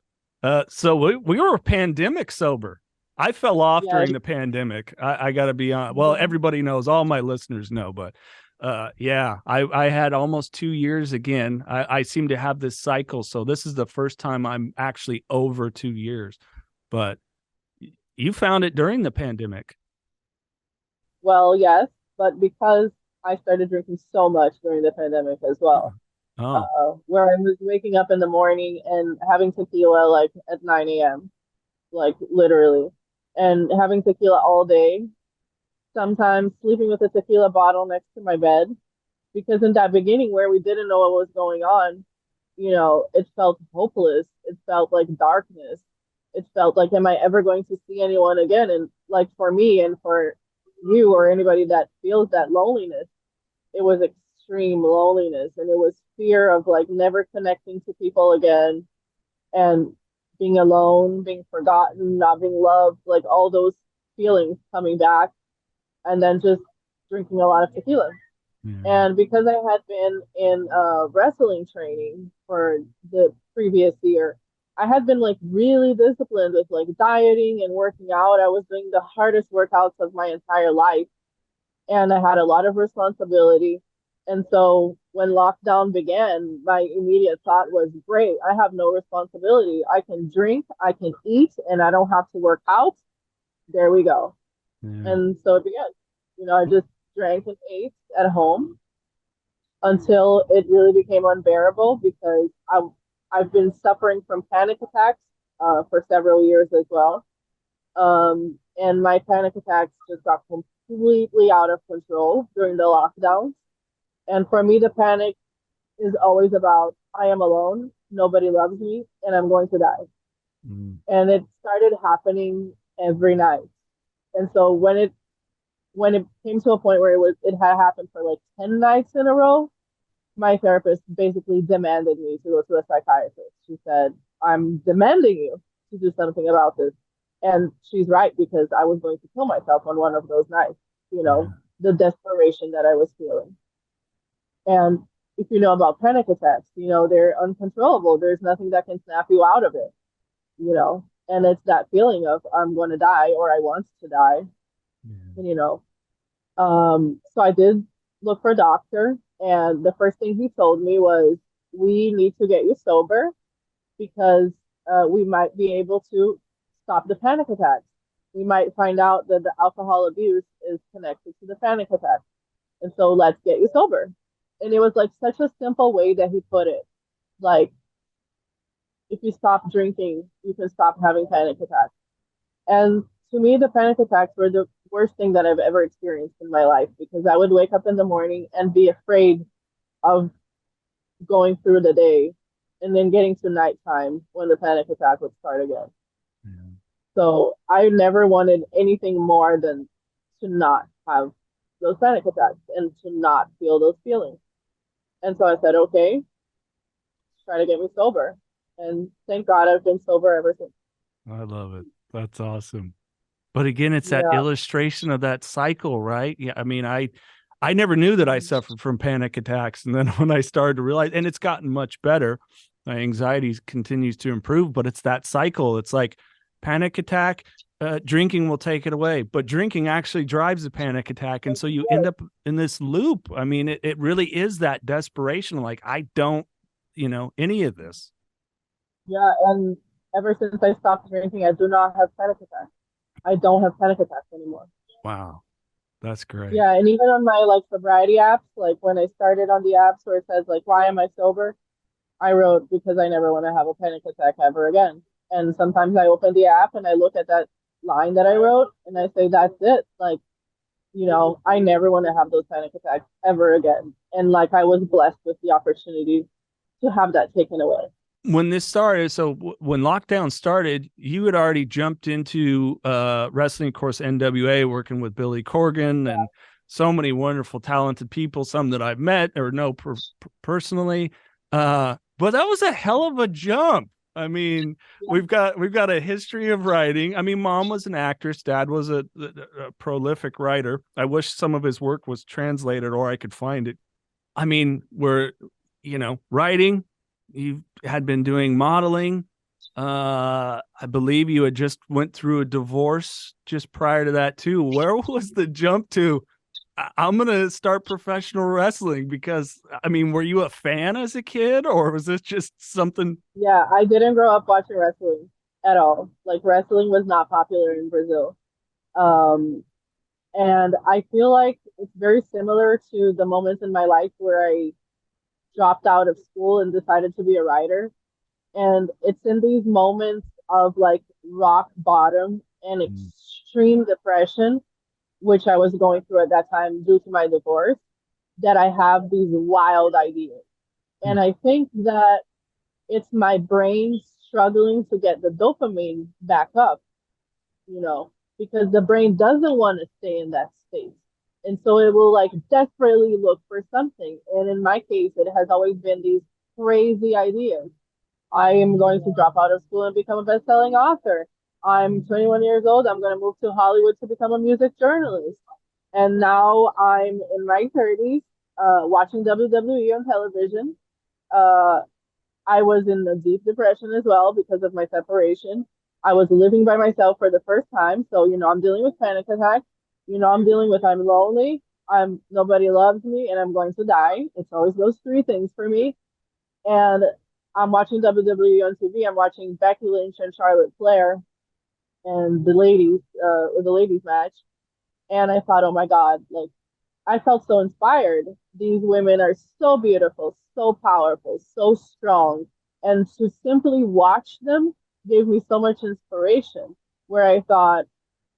So we were pandemic sober. I fell off
Yeah.
during the pandemic. I got to be on. Well, everybody knows, all my listeners know, but yeah, I had almost 2 years again. I seem to have this cycle. So this is the first time I'm actually over 2 years. But you found it during the pandemic.
Well, yes, but because I started drinking so much during the pandemic as well,
Oh,
where I was waking up in the morning and having tequila like at 9 a.m., like literally, and having tequila all day, sometimes sleeping with a tequila bottle next to my bed. Because in that beginning where we didn't know what was going on, it felt hopeless. It felt like darkness. It felt like, am I ever going to see anyone again? And like for me and for you or anybody that feels that loneliness, it was extreme loneliness, and it was fear of like never connecting to people again, and being alone, being forgotten, not being loved, like all those feelings coming back, and then just drinking a lot of tequila.
yeah.
And because I had been in wrestling training for the previous year, I had been like really disciplined with like dieting and working out. I was doing the hardest workouts of my entire life, and I had a lot of responsibility. And so when lockdown began, my immediate thought was, great, I have no responsibility. I can drink, I can eat, and I don't have to work out. There we go.
Yeah.
And so it began. I just drank and ate at home until it really became unbearable, because I've been suffering from panic attacks for several years as well. And my panic attacks just got completely out of control during the lockdown. And for me, the panic is always about, I am alone, nobody loves me, and I'm going to die.
Mm.
And it started happening every night. And so when it came to a point where it had happened for like 10 nights in a row, my therapist basically demanded me to go to a psychiatrist. She said, I'm demanding you to do something about this. And she's right, because I was going to kill myself on one of those nights,
Yeah.
the desperation that I was feeling. And if you know about panic attacks, they're uncontrollable. There's nothing that can snap you out of it, and it's that feeling of, I'm going to die, or I want to die.
Yeah.
And, so I did look for a doctor, and the first thing he told me was, we need to get you sober, because we might be able to stop the panic attacks. We might find out that the alcohol abuse is connected to the panic attack. And so let's get you sober. And it was like such a simple way that he put it. Like, if you stop drinking, you can stop having panic attacks. And to me, the panic attacks were the worst thing that I've ever experienced in my life because I would wake up in the morning and be afraid of going through the day and then getting to nighttime when the panic attack would start again.
Yeah.
So I never wanted anything more than to not have those panic attacks and to not feel those feelings. And so I said, okay, try to get me sober. And thank God I've been sober ever since.
I love it. That's awesome. But again, it's that
Yeah.
illustration of that cycle, right? Yeah. I mean, I never knew that I suffered from panic attacks. And then when I started to realize, and it's gotten much better, my anxiety continues to improve, but it's that cycle. It's like panic attack, drinking will take it away, but drinking actually drives a panic attack. And so you end up in this loop. I mean, it really is that desperation. Like, I don't, any of this.
Yeah. And ever since I stopped drinking, I do not have panic attacks. I don't have panic attacks anymore.
Wow. That's great.
Yeah, and even on my like sobriety apps, like when I started on the apps where it says like why am I sober, I wrote because I never want to have a panic attack ever again. And sometimes I open the app and I look at that line that I wrote and I say that's it. Like, I never want to have those panic attacks ever again. And like I was blessed with the opportunity to have that taken away.
When this started, so when lockdown started, you had already jumped into wrestling, of course, NWA, working with Billy Corgan and so many wonderful, talented people, some that I've met or know personally. But that was a hell of a jump. I mean, we've got a history of writing. I mean, mom was an actress, dad was a prolific writer. I wish some of his work was translated or I could find it. I mean, we're, writing. You had been doing modeling. I believe you had just went through a divorce just prior to that too. Where was the jump to, I'm going to start professional wrestling? Because, I mean, were you a fan as a kid or was this just something?
Yeah, I didn't grow up watching wrestling at all. Like wrestling was not popular in Brazil. And I feel like it's very similar to the moments in my life where I dropped out of school and decided to be a writer. And it's in these moments of like rock bottom and extreme depression, which I was going through at that time due to my divorce, that I have these wild ideas. And I think that it's my brain struggling to get the dopamine back up, because the brain doesn't want to stay in that state. And so it will like desperately look for something. And in my case, it has always been these crazy ideas. I am going to drop out of school and become a best-selling author. I'm 21 years old. I'm going to move to Hollywood to become a music journalist. And now I'm in my 30s, watching WWE on television. I was in a deep depression as well because of my separation. I was living by myself for the first time. So, I'm dealing with panic attacks. I'm dealing with I'm lonely, nobody loves me, and I'm going to die. It's always those three things for me. And I'm watching WWE on TV. I'm watching Becky Lynch and Charlotte Flair and the ladies match. And I thought, oh my God, like I felt so inspired. These women are so beautiful, so powerful, so strong. And to simply watch them gave me so much inspiration where I thought,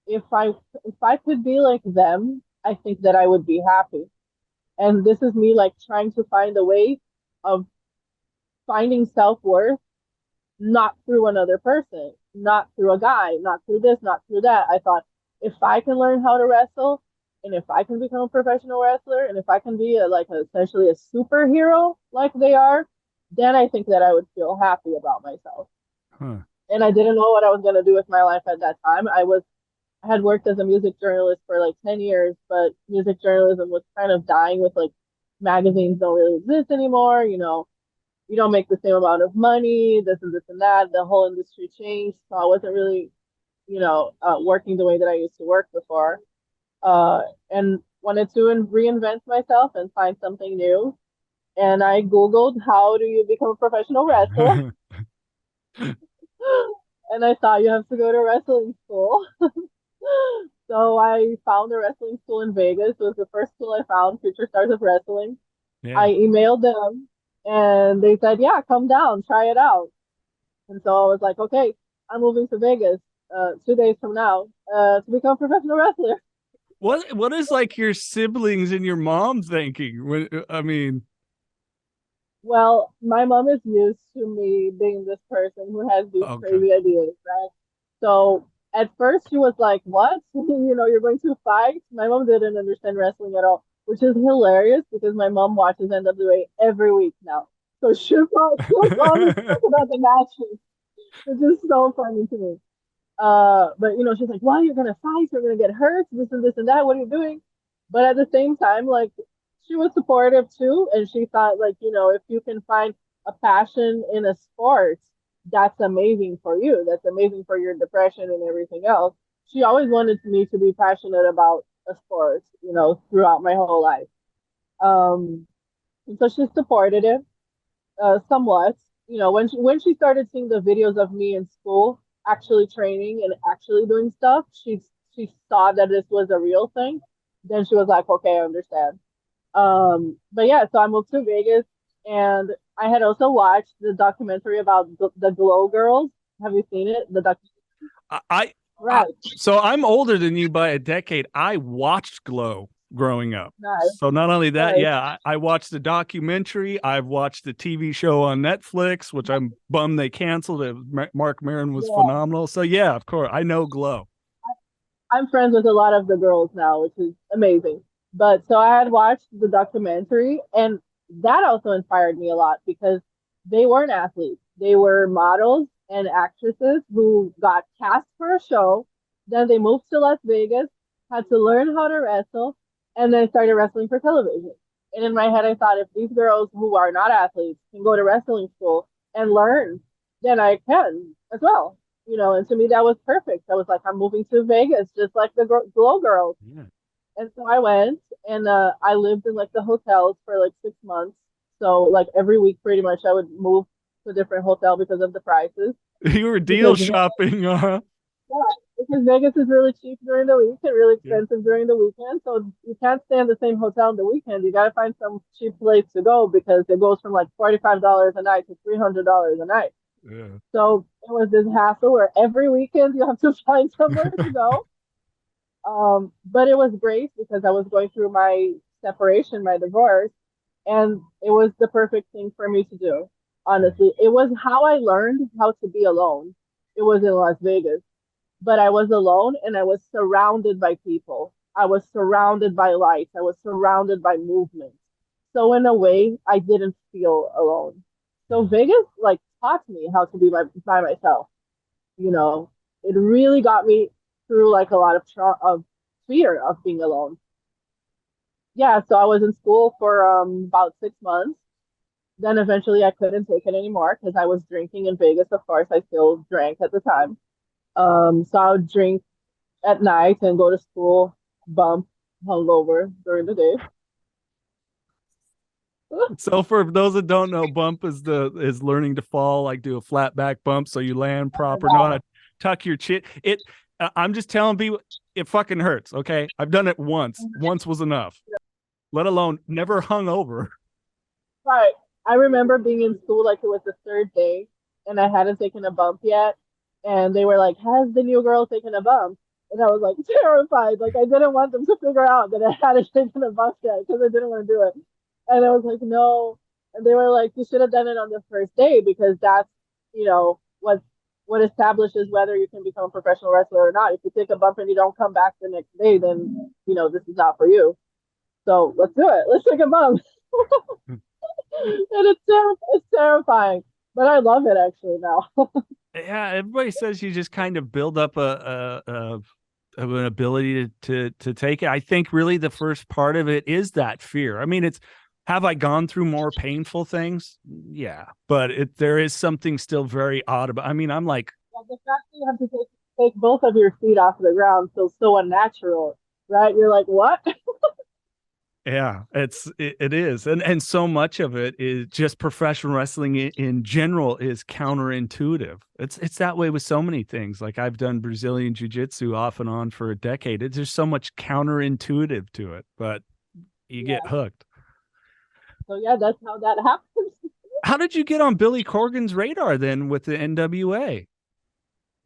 if I could be like them, I think that I would be happy. And this is me like trying to find a way of finding self-worth not through another person, not through a guy, not through this, not through that. I thought if I can learn how to wrestle and if I can become a professional wrestler and if I can be essentially a superhero like they are, then I think that I would feel happy about myself. And I didn't know what I was going to do with my life at that time. I had worked as a music journalist for like 10 years, but music journalism was kind of dying with like magazines don't really exist anymore. You don't make the same amount of money, this and this and that. The whole industry changed. So I wasn't really, working the way that I used to work before. And wanted to reinvent myself and find something new. And I Googled, how do you become a professional wrestler? And I thought you have to go to wrestling school. So I found a wrestling school in Vegas. It was the first school I found, Future Stars of Wrestling. Yeah. I emailed them and they said, yeah, come down, try it out. And so I was like, okay, I'm moving to Vegas. 2 days from now, to become a professional wrestler.
What is like your siblings and your mom thinking? I mean,
Well, my mom is used to me being this person who has these
okay.
crazy ideas, right? So at first she was like, "What? You're going to fight?" My mom didn't understand wrestling at all, which is hilarious because my mom watches NWA every week now. So she'll call me to talk about the matches, which is so funny to me. But she's like, "Why you're gonna fight? You're gonna get hurt. This and that. What are you doing?" But at the same time, like she was supportive too, and she thought like, if you can find a passion in a sport, that's amazing for you. That's amazing for your depression and everything else. She always wanted me to be passionate about a sport, throughout my whole life. And so she supported it somewhat. When she started seeing the videos of me in school actually training and actually doing stuff, she saw that this was a real thing. Then she was like, okay, I understand. But yeah, so I moved to Vegas, and I had also watched the documentary about the Glow Girls. Have you seen it?
I
Right.
So I'm older than you by a decade. I watched Glow growing up.
Nice.
So not only that,
Nice.
yeah, I watched the documentary. I've watched the TV show on Netflix, which I'm bummed they canceled it. Mark Maron was
Yeah.
phenomenal. So yeah, of course, I know Glow.
I'm friends with a lot of the girls now, which is amazing. But so I had watched the documentary, and that also inspired me a lot because they weren't athletes. They were models and actresses who got cast for a show. Then they moved to Las Vegas, had to learn how to wrestle, and then started wrestling for television. And in my head, I thought if these girls who are not athletes can go to wrestling school and learn, then I can as well. And to me that was perfect. I was like, I'm moving to Vegas, just like the Glow Girls.
Yeah.
And so I went, and I lived in like the hotels for like 6 months. So like every week, pretty much, I would move to a different hotel because of the prices.
You were deal
Because
shopping,
yeah, because Vegas is really cheap during the week and really expensive during the weekend. So you can't stay in the same hotel on the weekend. You got to find some cheap place to go because it goes from like $45 a night to $300 a night.
Yeah.
So it was this hassle where every weekend you have to find somewhere to go. But it was great because I was going through my separation, my divorce, and it was the perfect thing for me to do. Honestly, it was how I learned how to be alone. It was in Las Vegas, but I was alone and I was surrounded by people. I was surrounded by lights. I was surrounded by movement. So in a way, I didn't feel alone. So Vegas like taught me how to be by myself. It really got me through like a lot of fear of being alone. Yeah, so I was in school for about 6 months. Then eventually I couldn't take it anymore because I was drinking in Vegas. Of course, I still drank at the time. So I would drink at night and go to school, bump, hungover during the day.
So for those that don't know, bump is learning to fall, like do a flat back bump so you land proper, know how to tuck your chin. I'm just telling people it fucking hurts. Okay. I've done it once. Once was enough. Let alone never hung over.
Right. I remember being in school like it was the third day and I hadn't taken a bump yet. And they were like, has the new girl taken a bump? And I was like terrified. Like I didn't want them to figure out that I hadn't taken a bump yet because I didn't want to do it. And I was like, no. And they were like, you should have done it on the first day because that's, what establishes whether you can become a professional wrestler or not. If you take a bump and you don't come back the next day, then, this is not for you. So let's do it. Let's take a bump. And it's terrifying, but I love it actually now.
Yeah, everybody says you just kind of build up an ability to take it. I think really the first part of it is that fear. I mean, have I gone through more painful things? Yeah, but there is something still very odd about. I mean, I'm like,
the fact that you have to take both of your feet off the ground feels so unnatural, right? You're like, what?
yeah, it is, and so much of it is just professional wrestling in general is counterintuitive. It's that way with so many things. Like I've done Brazilian jiu-jitsu off and on for a decade. There's so much counterintuitive to it, but you get hooked.
So yeah, that's how that happens.
How did you get on Billy Corgan's radar then with the NWA?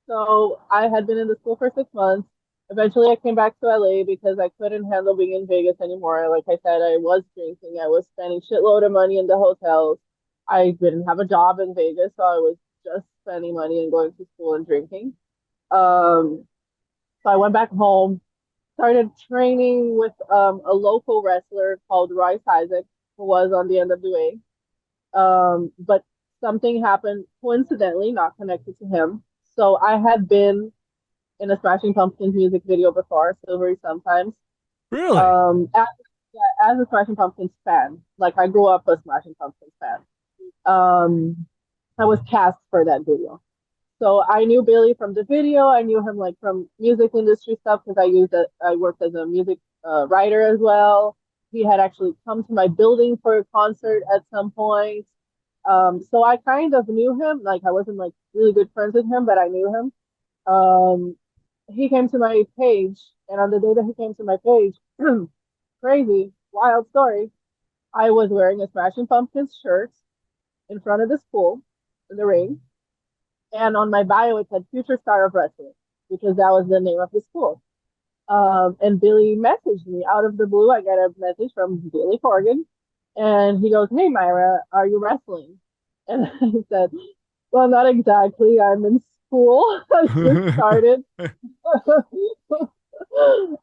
So I had been in the school for 6 months. Eventually, I came back to LA because I couldn't handle being in Vegas anymore. Like I said, I was drinking. I was spending shitload of money in the hotels. I didn't have a job in Vegas, so I was just spending money and going to school and drinking. Um, so I went back home, started training with a local wrestler called Royce Isaac, who was on the NWA. But something happened coincidentally, not connected to him. So I had been in a Smashing Pumpkins music video before, Silvery Sometimes.
Really?
As, yeah, as a Smashing Pumpkins fan, like I grew up a Smashing Pumpkins fan. I was cast for that video. So I knew Billy from the video. I knew him like from music industry stuff because I worked as a music writer as well. He had actually come to my building for a concert at some point. So I kind of knew him. Like I wasn't like really good friends with him, but I knew him. Um, he came to my page, and on the day that he came to my page, crazy, wild story. I was wearing a Smashing Pumpkins shirt in front of the school in the ring, and on my bio it said "Future Star of Wrestling" because that was the name of the school. And Billy messaged me out of the blue. I got a message from Billy Corgan, and he goes, "Hey Mayra, are you wrestling?" And I said, "Well, not exactly. I'm in school. I just started."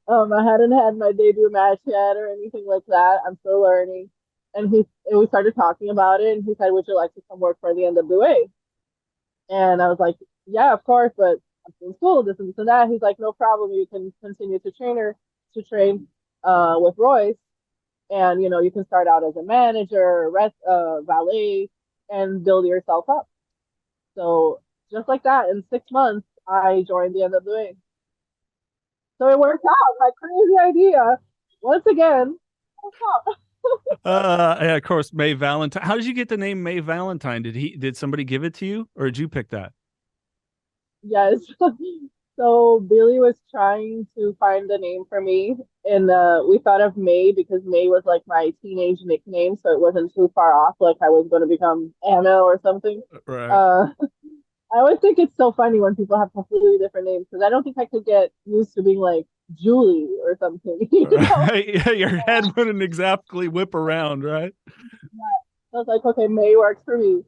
I hadn't had my debut match yet or anything like that. I'm still learning. And we started talking about it, and he said, "Would you like to come work for the NWA?" And I was like, "Yeah, of course, but I'm still in school, this and this and that." He's like, "No problem. You can continue to train with Royce, and you can start out as a manager, valet, and build yourself up." So just like that, in 6 months, I joined the NWA. So it worked out. My crazy idea, once again, worked out.
Yeah, of course, May Valentine. How did you get the name May Valentine? Did somebody give it to you, or did you pick that?
Yes. So Billy was trying to find a name for me, and we thought of May because May was like my teenage nickname, so it wasn't too far off. Like I was going to become Anna or something.
Right.
I always think it's so funny when people have completely different names because I don't think I could get used to being like Julie or something.
Yeah, your head wouldn't exactly whip around, right?
Yeah. So I was like, okay, May works for me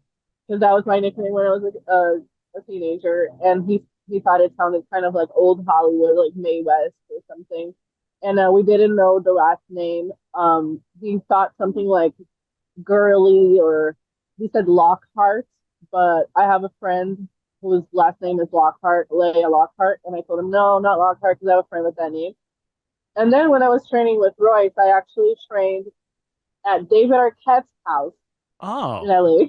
because that was my nickname when I was a teenager, and he thought it sounded kind of like old Hollywood, like May West or something. And we didn't know the last name. He thought something like girly, or he said Lockhart, but I have a friend whose last name is Lockhart, Leia Lockhart, and I told him no, not Lockhart, because I have a friend with that name. And then when I was training with Royce, I actually trained at David Arquette's house in
Oh,
LA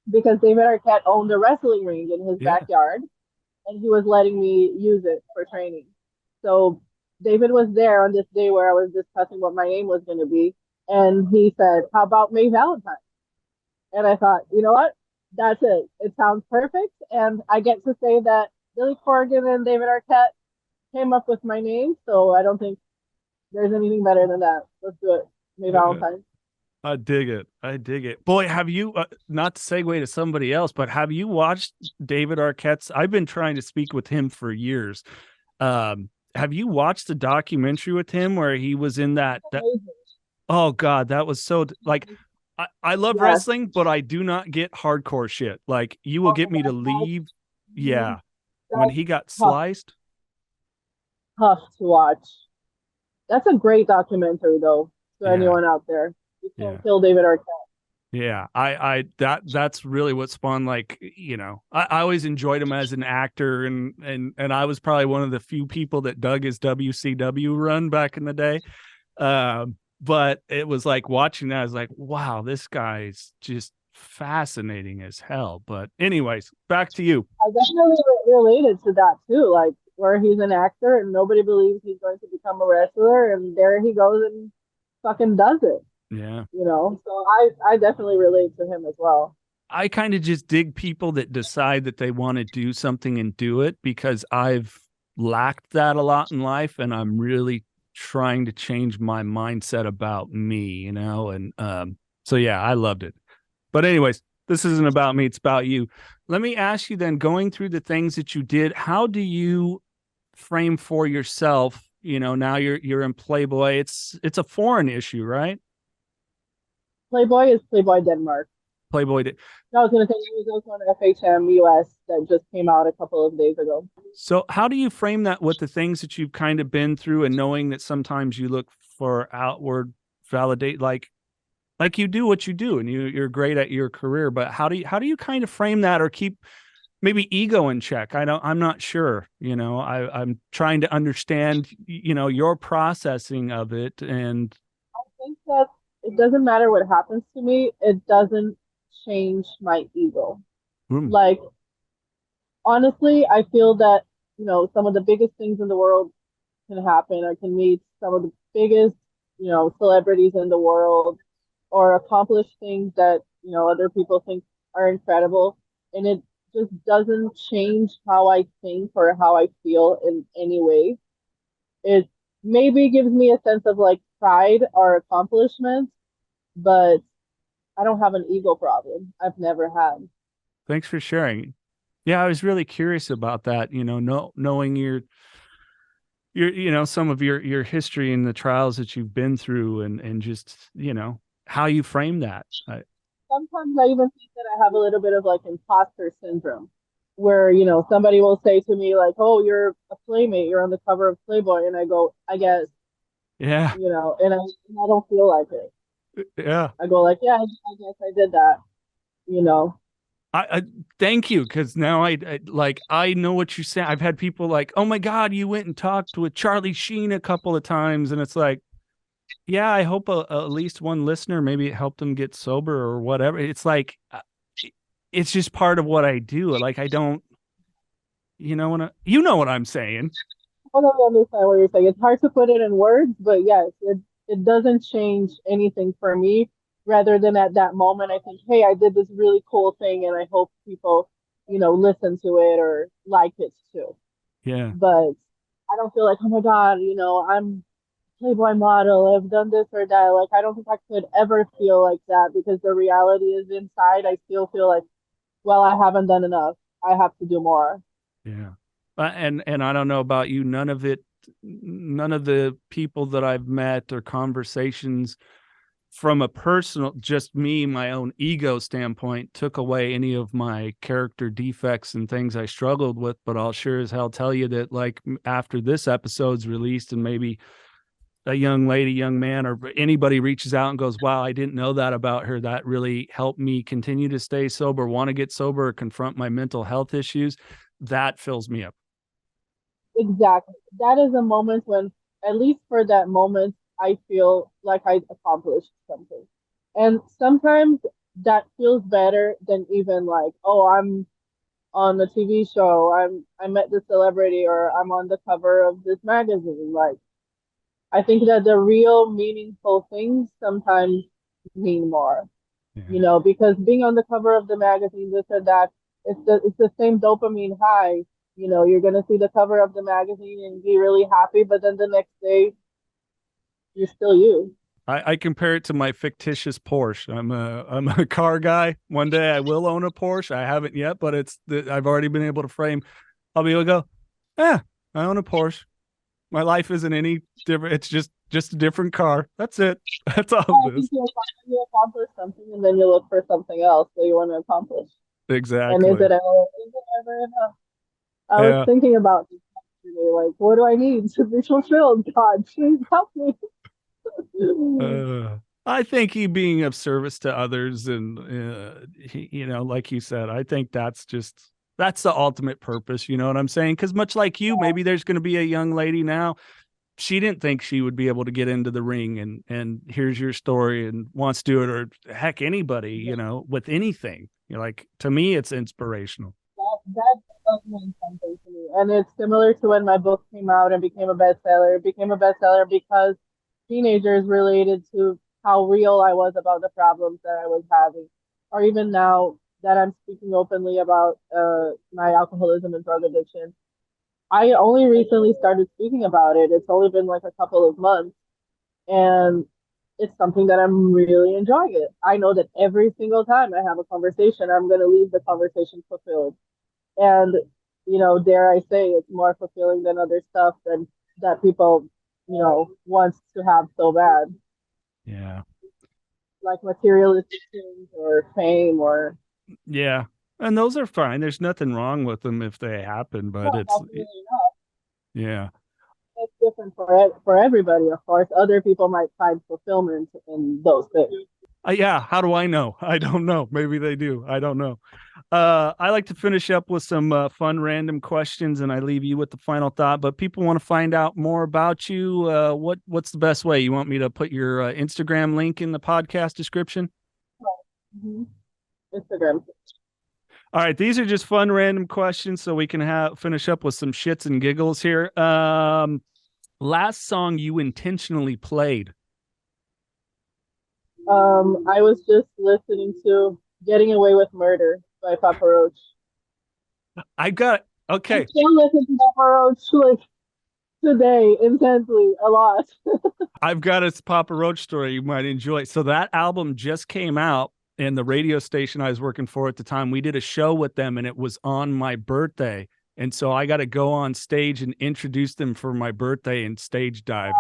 because David Arquette owned a wrestling ring in his
yeah.
backyard, and he was letting me use it for training. So David was there on this day where I was discussing what my name was going to be, and he said, "How about May Valentine?" And I thought, you know what? That's it. It sounds perfect, and I get to say that Billy Corgan and David Arquette came up with my name, so I don't think there's anything better than that. Let's do it. May Valentine.
I dig it. I dig it. Boy, have you, not to segue to somebody else, but have you watched David Arquette's? I've been trying to speak with him for years. Have you watched the documentary with him where he was in that oh God, that was so like, I love
Yes.
wrestling, but I do not get hardcore shit. Like you will get me to leave. Yeah. When
That's
he got
tough,
sliced.
tough to watch. That's a great documentary, though, to
Yeah.
anyone out there. You
Yeah.
can't kill David Arquette.
Yeah, that's really what spawned, like, I always enjoyed him as an actor, and I was probably one of the few people that dug his WCW run back in the day. But it was like watching that, I was like, wow, this guy's just fascinating as hell. But anyways, back to you.
I definitely related to that too, like where he's an actor and nobody believes he's going to become a wrestler, and there he goes and fucking does it.
Yeah.
So I definitely relate to him as well.
I kind of just dig people that decide that they want to do something and do it, because I've lacked that a lot in life, and I'm really trying to change my mindset about me, and so yeah, I loved it. But anyways, this isn't about me, it's about you. Let me ask you then, going through the things that you did, how do you frame for yourself, now you're in Playboy. It's a foreign issue, right?
Playboy is Playboy Denmark.
Playboy did.
I was going to say there was also an FHM US that just came out a couple of days ago.
So how do you frame that with the things that you've kind of been through, and knowing that sometimes you look for outward validate, like you do what you do and you're great at your career, but how do you kind of frame that, or keep maybe ego in check? I'm not sure, I'm trying to understand, your processing of it. And
I think that it doesn't matter what happens to me, it doesn't change my ego. Like, honestly, I feel that, some of the biggest things in the world can happen. I can meet some of the biggest, celebrities in the world, or accomplish things that, other people think are incredible. And it just doesn't change how I think or how I feel in any way. It maybe gives me a sense of like pride or accomplishment, but I don't have an ego problem. I've never had.
thanks for sharing. Yeah, I was really curious about that, knowing your some of your history and the trials that you've been through, and just, how you frame that.
Sometimes I even think that I have a little bit of like imposter syndrome, where, somebody will say to me like, "Oh, you're a playmate, you're on the cover of Playboy," and I go, "I guess,"
Yeah.
and I don't feel like it.
Yeah.
I go like, "Yeah, I guess I did that."
I thank you, because now I know what you're saying. I've had people like, "Oh my God, you went and talked with Charlie Sheen a couple of times," and it's like, yeah, I hope at least one listener, maybe it helped them get sober or whatever. It's like, it's just part of what I do. Like, I don't, you know what I'm saying.
I don't understand what you're saying. It's hard to put it in words, but yes, it doesn't change anything for me. Rather than at that moment, I think, hey, I did this really cool thing, and I hope people, listen to it or like it too.
Yeah.
But I don't feel like, oh my God, I'm Playboy model. I've done this or that. Like, I don't think I could ever feel like that, because the reality is inside. I still feel like, well, I haven't done enough. I have to do more.
Yeah. And I don't know about you. None of the people that I've met or conversations from a personal, just me, my own ego standpoint, took away any of my character defects and things I struggled with. But I'll sure as hell tell you that, like, after this episode's released, and maybe a young lady, young man, or anybody reaches out and goes, "Wow, I didn't know that about her," that really helped me continue to stay sober, want to get sober, or confront my mental health issues. That fills me up.
Exactly. That is a moment when, at least for that moment, I feel like I accomplished something. And sometimes that feels better than even like, oh, I'm on a TV show, I met the celebrity, or I'm on the cover of this magazine. Like, I think that the real meaningful things sometimes mean more. Because being on the cover of the magazine, this or that, it's the same dopamine high. You're gonna see the cover of the magazine and be really happy, but then the next day you're still you.
I compare it to my fictitious Porsche. I'm a car guy. One day I will own a Porsche. I haven't yet, but I've already been able to frame. I'll be able to go, yeah, I own a Porsche. My life isn't any different. It's just a different car. That's it. That's all it is.
You accomplish something, and then you look for something else that you want to accomplish.
Exactly.
And is it ever enough? I was thinking about this yesterday, like, what do I need to be fulfilled? God, please help me.
I think he being of service to others, and like you said, I think that's the ultimate purpose. You know what I'm saying? Because much like you, maybe there's going to be a young lady now. She didn't think she would be able to get into the ring, and here's your story and wants to do it, or heck, anybody, with anything. Like, to me, it's inspirational.
That does mean something to me. And it's similar to when my book came out and became a bestseller. It became a bestseller because teenagers related to how real I was about the problems that I was having. Or even now that I'm speaking openly about my alcoholism and drug addiction, I only recently started speaking about it. It's only been like a couple of months. And it's something that I'm really enjoying it. I know that every single time I have a conversation, I'm going to leave the conversation fulfilled. And, dare I say, it's more fulfilling than other stuff that people, wants to have so bad,
Yeah.
like materialistic things or fame or.
Yeah. And those are fine. There's nothing wrong with them if they happen,
No,
but
definitely not.
yeah.
It's different for everybody, of course. Other people might find fulfillment in those things.
Yeah. How do I know? I don't know. Maybe they do. I don't know. I like to finish up with some fun random questions, and I leave you with the final thought. But people want to find out more about you. What's the best way? You want me to put your Instagram link in the podcast description?
Mm-hmm. Instagram.
All right, these are just fun random questions, so we can finish up with some shits and giggles here. Last song you intentionally played?
I was just listening to "Getting Away with Murder" by Papa Roach.
I got okay.
I still listen to Papa Roach like today intensely a lot.
I've got a Papa Roach story you might enjoy. So that album just came out, and the radio station I was working for at the time, we did a show with them, and it was on my birthday. And so I got to go on stage and introduce them for my birthday and stage dive.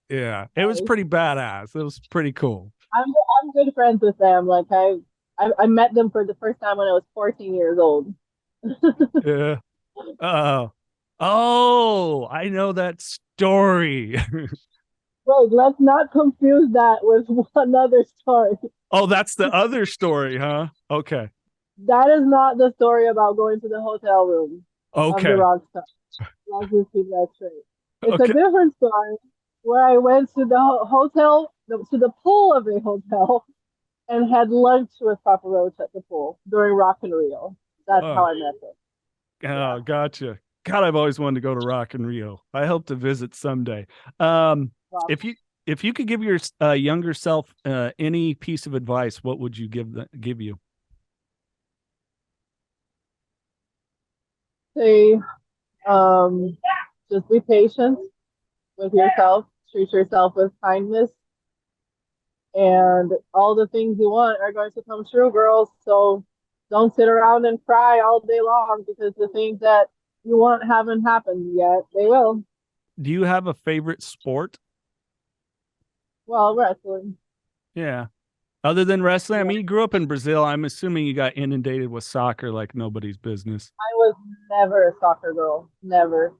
Yeah, it was pretty badass. It was pretty cool.
I'm good friends with them. Like I met them for the first time when I was 14 years old.
Yeah. Oh, I know that story.
Wait, let's not confuse that with another story.
Oh, that's the other story, huh? Okay.
That is not the story about going to the hotel room of
Okay.
the rock star. Let's just keep that straight. It's
Okay.
a different story where I went to the hotel, to the pool of a hotel, and had lunch with Papa Roach at the pool during Rock in Rio. That's how I met him.
Oh, gotcha. God, I've always wanted to go to Rock in Rio. I hope to visit someday. If you could give your younger self any piece of advice, what would you give you?
Say, just be patient with yourself. Treat yourself with kindness, and all the things you want are going to come true, girls. So don't sit around and cry all day long because the things that you want haven't happened yet. They will.
Do you have a favorite sport?
Well, wrestling.
Yeah. Other than wrestling, I mean, you grew up in Brazil. I'm assuming you got inundated with soccer like nobody's business.
I was never a soccer girl. Never.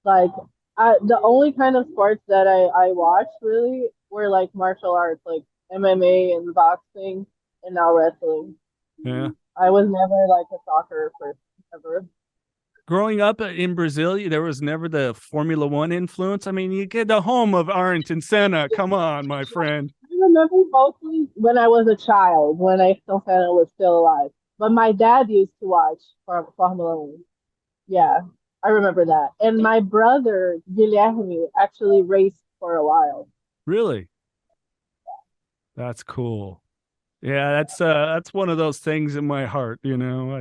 Like, the only kind of sports that I watched really were like martial arts, like MMA and boxing, and now wrestling.
Yeah.
I was never like a soccer person ever.
Growing up in Brazil, there was never the Formula One influence. I mean, you get the home of Ayrton Senna. Come on, my friend.
I remember mostly when I was a child, when Ayrton Senna was still alive. But my dad used to watch Formula One. Yeah, I remember that. And my brother, Guilherme, actually raced for a while.
Really? That's cool. Yeah, that's one of those things in my heart, you know.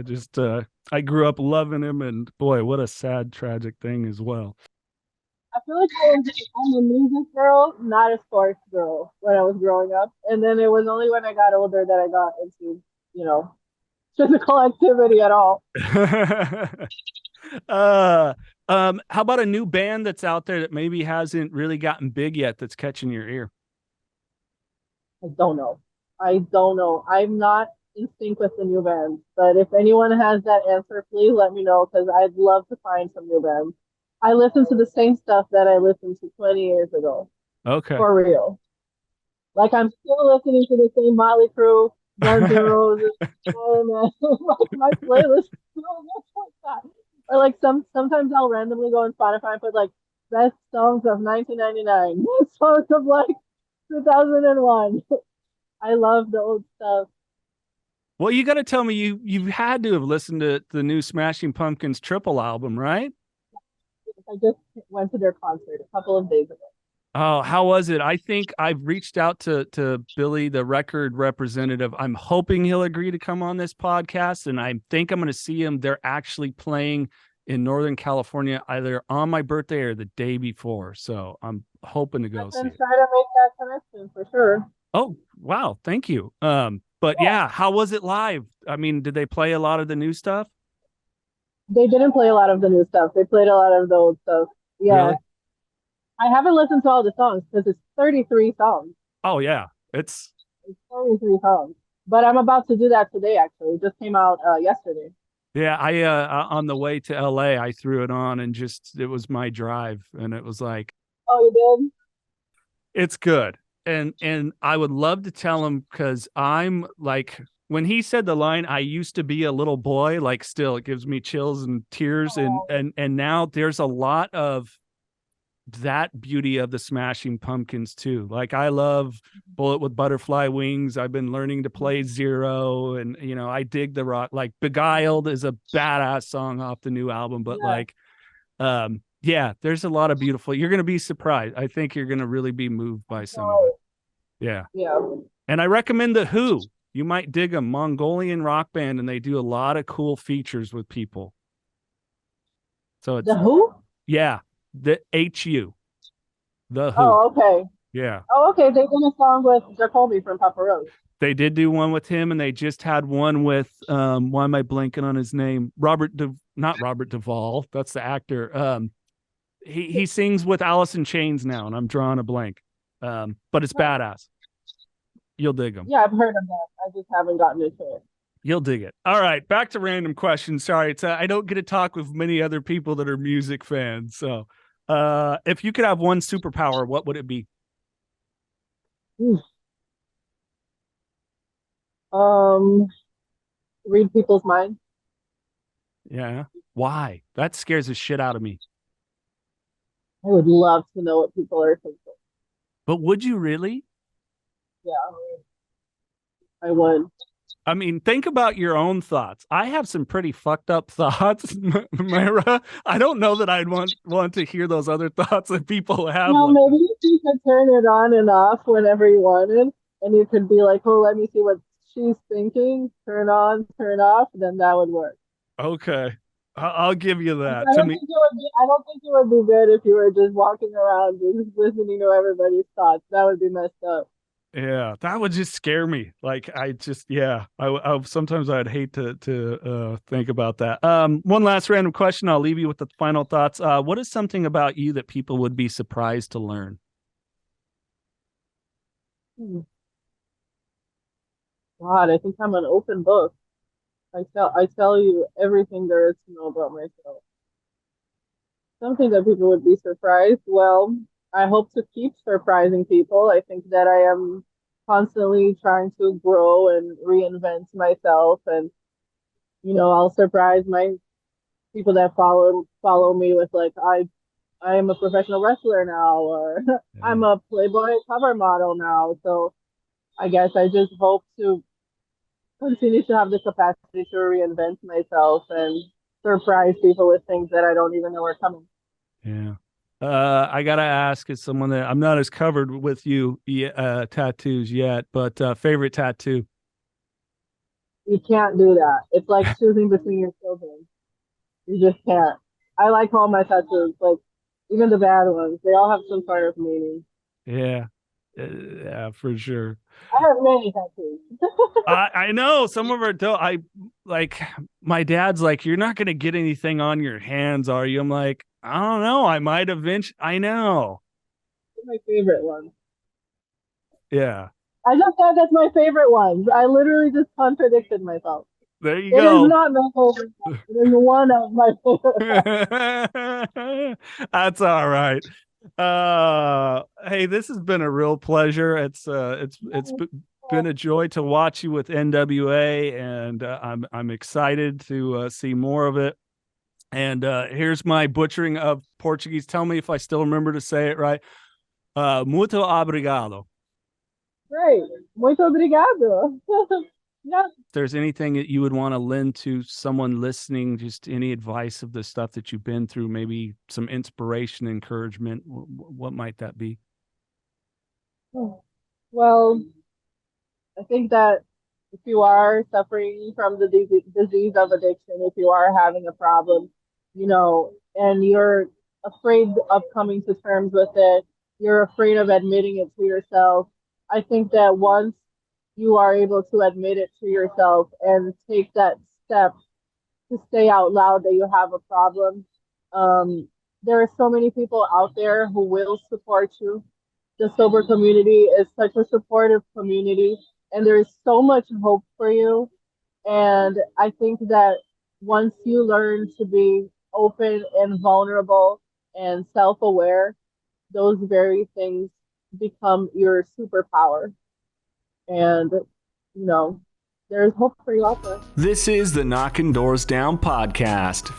I grew up loving him, and boy, what a sad, tragic thing as well.
I feel like I'm a music girl, not a sports girl when I was growing up. And then it was only when I got older that I got into, physical activity at all.
How about a new band that's out there that maybe hasn't really gotten big yet that's catching your ear?
I don't know. I'm not in sync with the new bands. But if anyone has that answer, please let me know because I'd love to find some new bands. I listen to the same stuff that I listened to 20 years ago.
Okay.
For real. Like I'm still listening to the same Motley Crue, Guns N' Roses, like my playlist still looks like that. Or like sometimes I'll randomly go on Spotify and put like best songs of 1999, songs of like 2001. I love the old stuff.
Well, you got to tell me you've had to have listened to the new Smashing Pumpkins triple album, right?
I just went to their concert a couple of days ago.
Oh, how was it? I think I've reached out to Billy, the record representative. I'm hoping he'll agree to come on this podcast, and I think I'm going to see him. They're actually playing in Northern California, either on my birthday or the day before. So I'm hoping to go
I
see
can
it.
try to make that connection for sure.
Oh, wow. Thank you. But yeah, how was it live? I mean, did they play a lot of the new stuff?
They didn't play a lot of the new stuff. They played a lot of the old stuff. Yeah.
Really?
I haven't listened to all the songs because it's 33 songs.
Oh yeah. It's
33 songs. But I'm about to do that today, actually. It just came out yesterday.
yeah, I on the way to LA, I threw it on and just it was my drive and it was like
Oh, you did?
it's good. And I would love to tell him because I'm like when he said the line, I used to be a little boy, like still it gives me chills and tears and now there's a lot of that beauty of the Smashing Pumpkins too. Like I love Bullet with Butterfly Wings. I've been learning to play Zero, and I dig the rock. Like Beguiled is a badass song off the new album, but yeah, there's a lot of beautiful. You're gonna be surprised. I think you're gonna really be moved by some of it. Yeah.
Yeah.
And I recommend the Who. You might dig them. Mongolian rock band, and they do a lot of cool features with people. So it's
The Who?
yeah. The HU. The Who.
Oh, okay.
Yeah.
Oh, okay. They did a song with Jacoby from Papa Roach.
They did do one with him, and they just had one with why am I blanking on his name? Not Robert Duvall. That's the actor. He sings with Alice in Chains now, and I'm drawing a blank. But it's badass. You'll dig him.
Yeah, I've heard of that. I just haven't gotten into it.
You'll dig it. All right, back to random questions. Sorry, it's I don't get to talk with many other people that are music fans. So, if you could have one superpower, what would it be?
Read people's minds.
Yeah. Why? That scares the shit out of me.
I would love to know what people are thinking.
But would you really?
Yeah, I would.
I mean, think about your own thoughts. I have some pretty fucked up thoughts, Mayra. I don't know that I'd want to hear those other thoughts that people have.
Well, maybe if you could turn it on and off whenever you wanted, and you could be like, "Oh, let me see what she's thinking." Turn on, turn off. Then that would work.
Okay, I'll give you that.
I don't think it would be good if you were just walking around just listening to everybody's thoughts. That would be messed up.
Yeah, that would just scare me. Like I sometimes I'd hate to think about that. One last random question. I'll leave you with the final thoughts. What is something about you that people would be surprised to learn?
God, I think I'm an open book. I tell you everything there is to know about myself. Something that people would be surprised. Well, I hope to keep surprising people. I think that I am constantly trying to grow and reinvent myself, and I'll surprise my people that follow me with like I am a professional wrestler now, or I'm a Playboy cover model now. So I guess I just hope to continue to have the capacity to reinvent myself and surprise people with things that I don't even know are coming.
Yeah. I gotta ask, as someone that I'm not as covered with you tattoos yet, but favorite tattoo?
You can't do that. It's like choosing between your children. You just can't. I like all my tattoos, like even the bad ones. They all have some sort of meaning.
Yeah. Yeah, for sure.
I have many tattoos.
I know some of them are dope. I like my dad's like, you're not gonna get anything on your hands, are you? I'm like, I don't know. I might eventually. I know.
They're my favorite ones.
Yeah.
I just said that's my favorite ones. I literally just contradicted myself.
There you go.
It is not my favorite one. It is one of my favorite.
That's all right. Hey, this has been a real pleasure. It's been a joy to watch you with NWA, and I'm excited to see more of it. And here's my butchering of Portuguese. Tell me if I still remember to say it right. Muito obrigado.
Great. Muito obrigado. Yeah.
If there's anything that you would want to lend to someone listening, just any advice of the stuff that you've been through, maybe some inspiration, encouragement, what might that be?
Well, I think that if you are suffering from the disease of addiction, if you are having a problem, and you're afraid of coming to terms with it. You're afraid of admitting it to yourself. I think that once you are able to admit it to yourself and take that step to say out loud that you have a problem, there are so many people out there who will support you. The sober community is such a supportive community, and there is so much hope for you. And I think that once you learn to be open and vulnerable and self aware, those very things become your superpower. And, there's hope for you out there.
This is the Knockin Doorz Down podcast,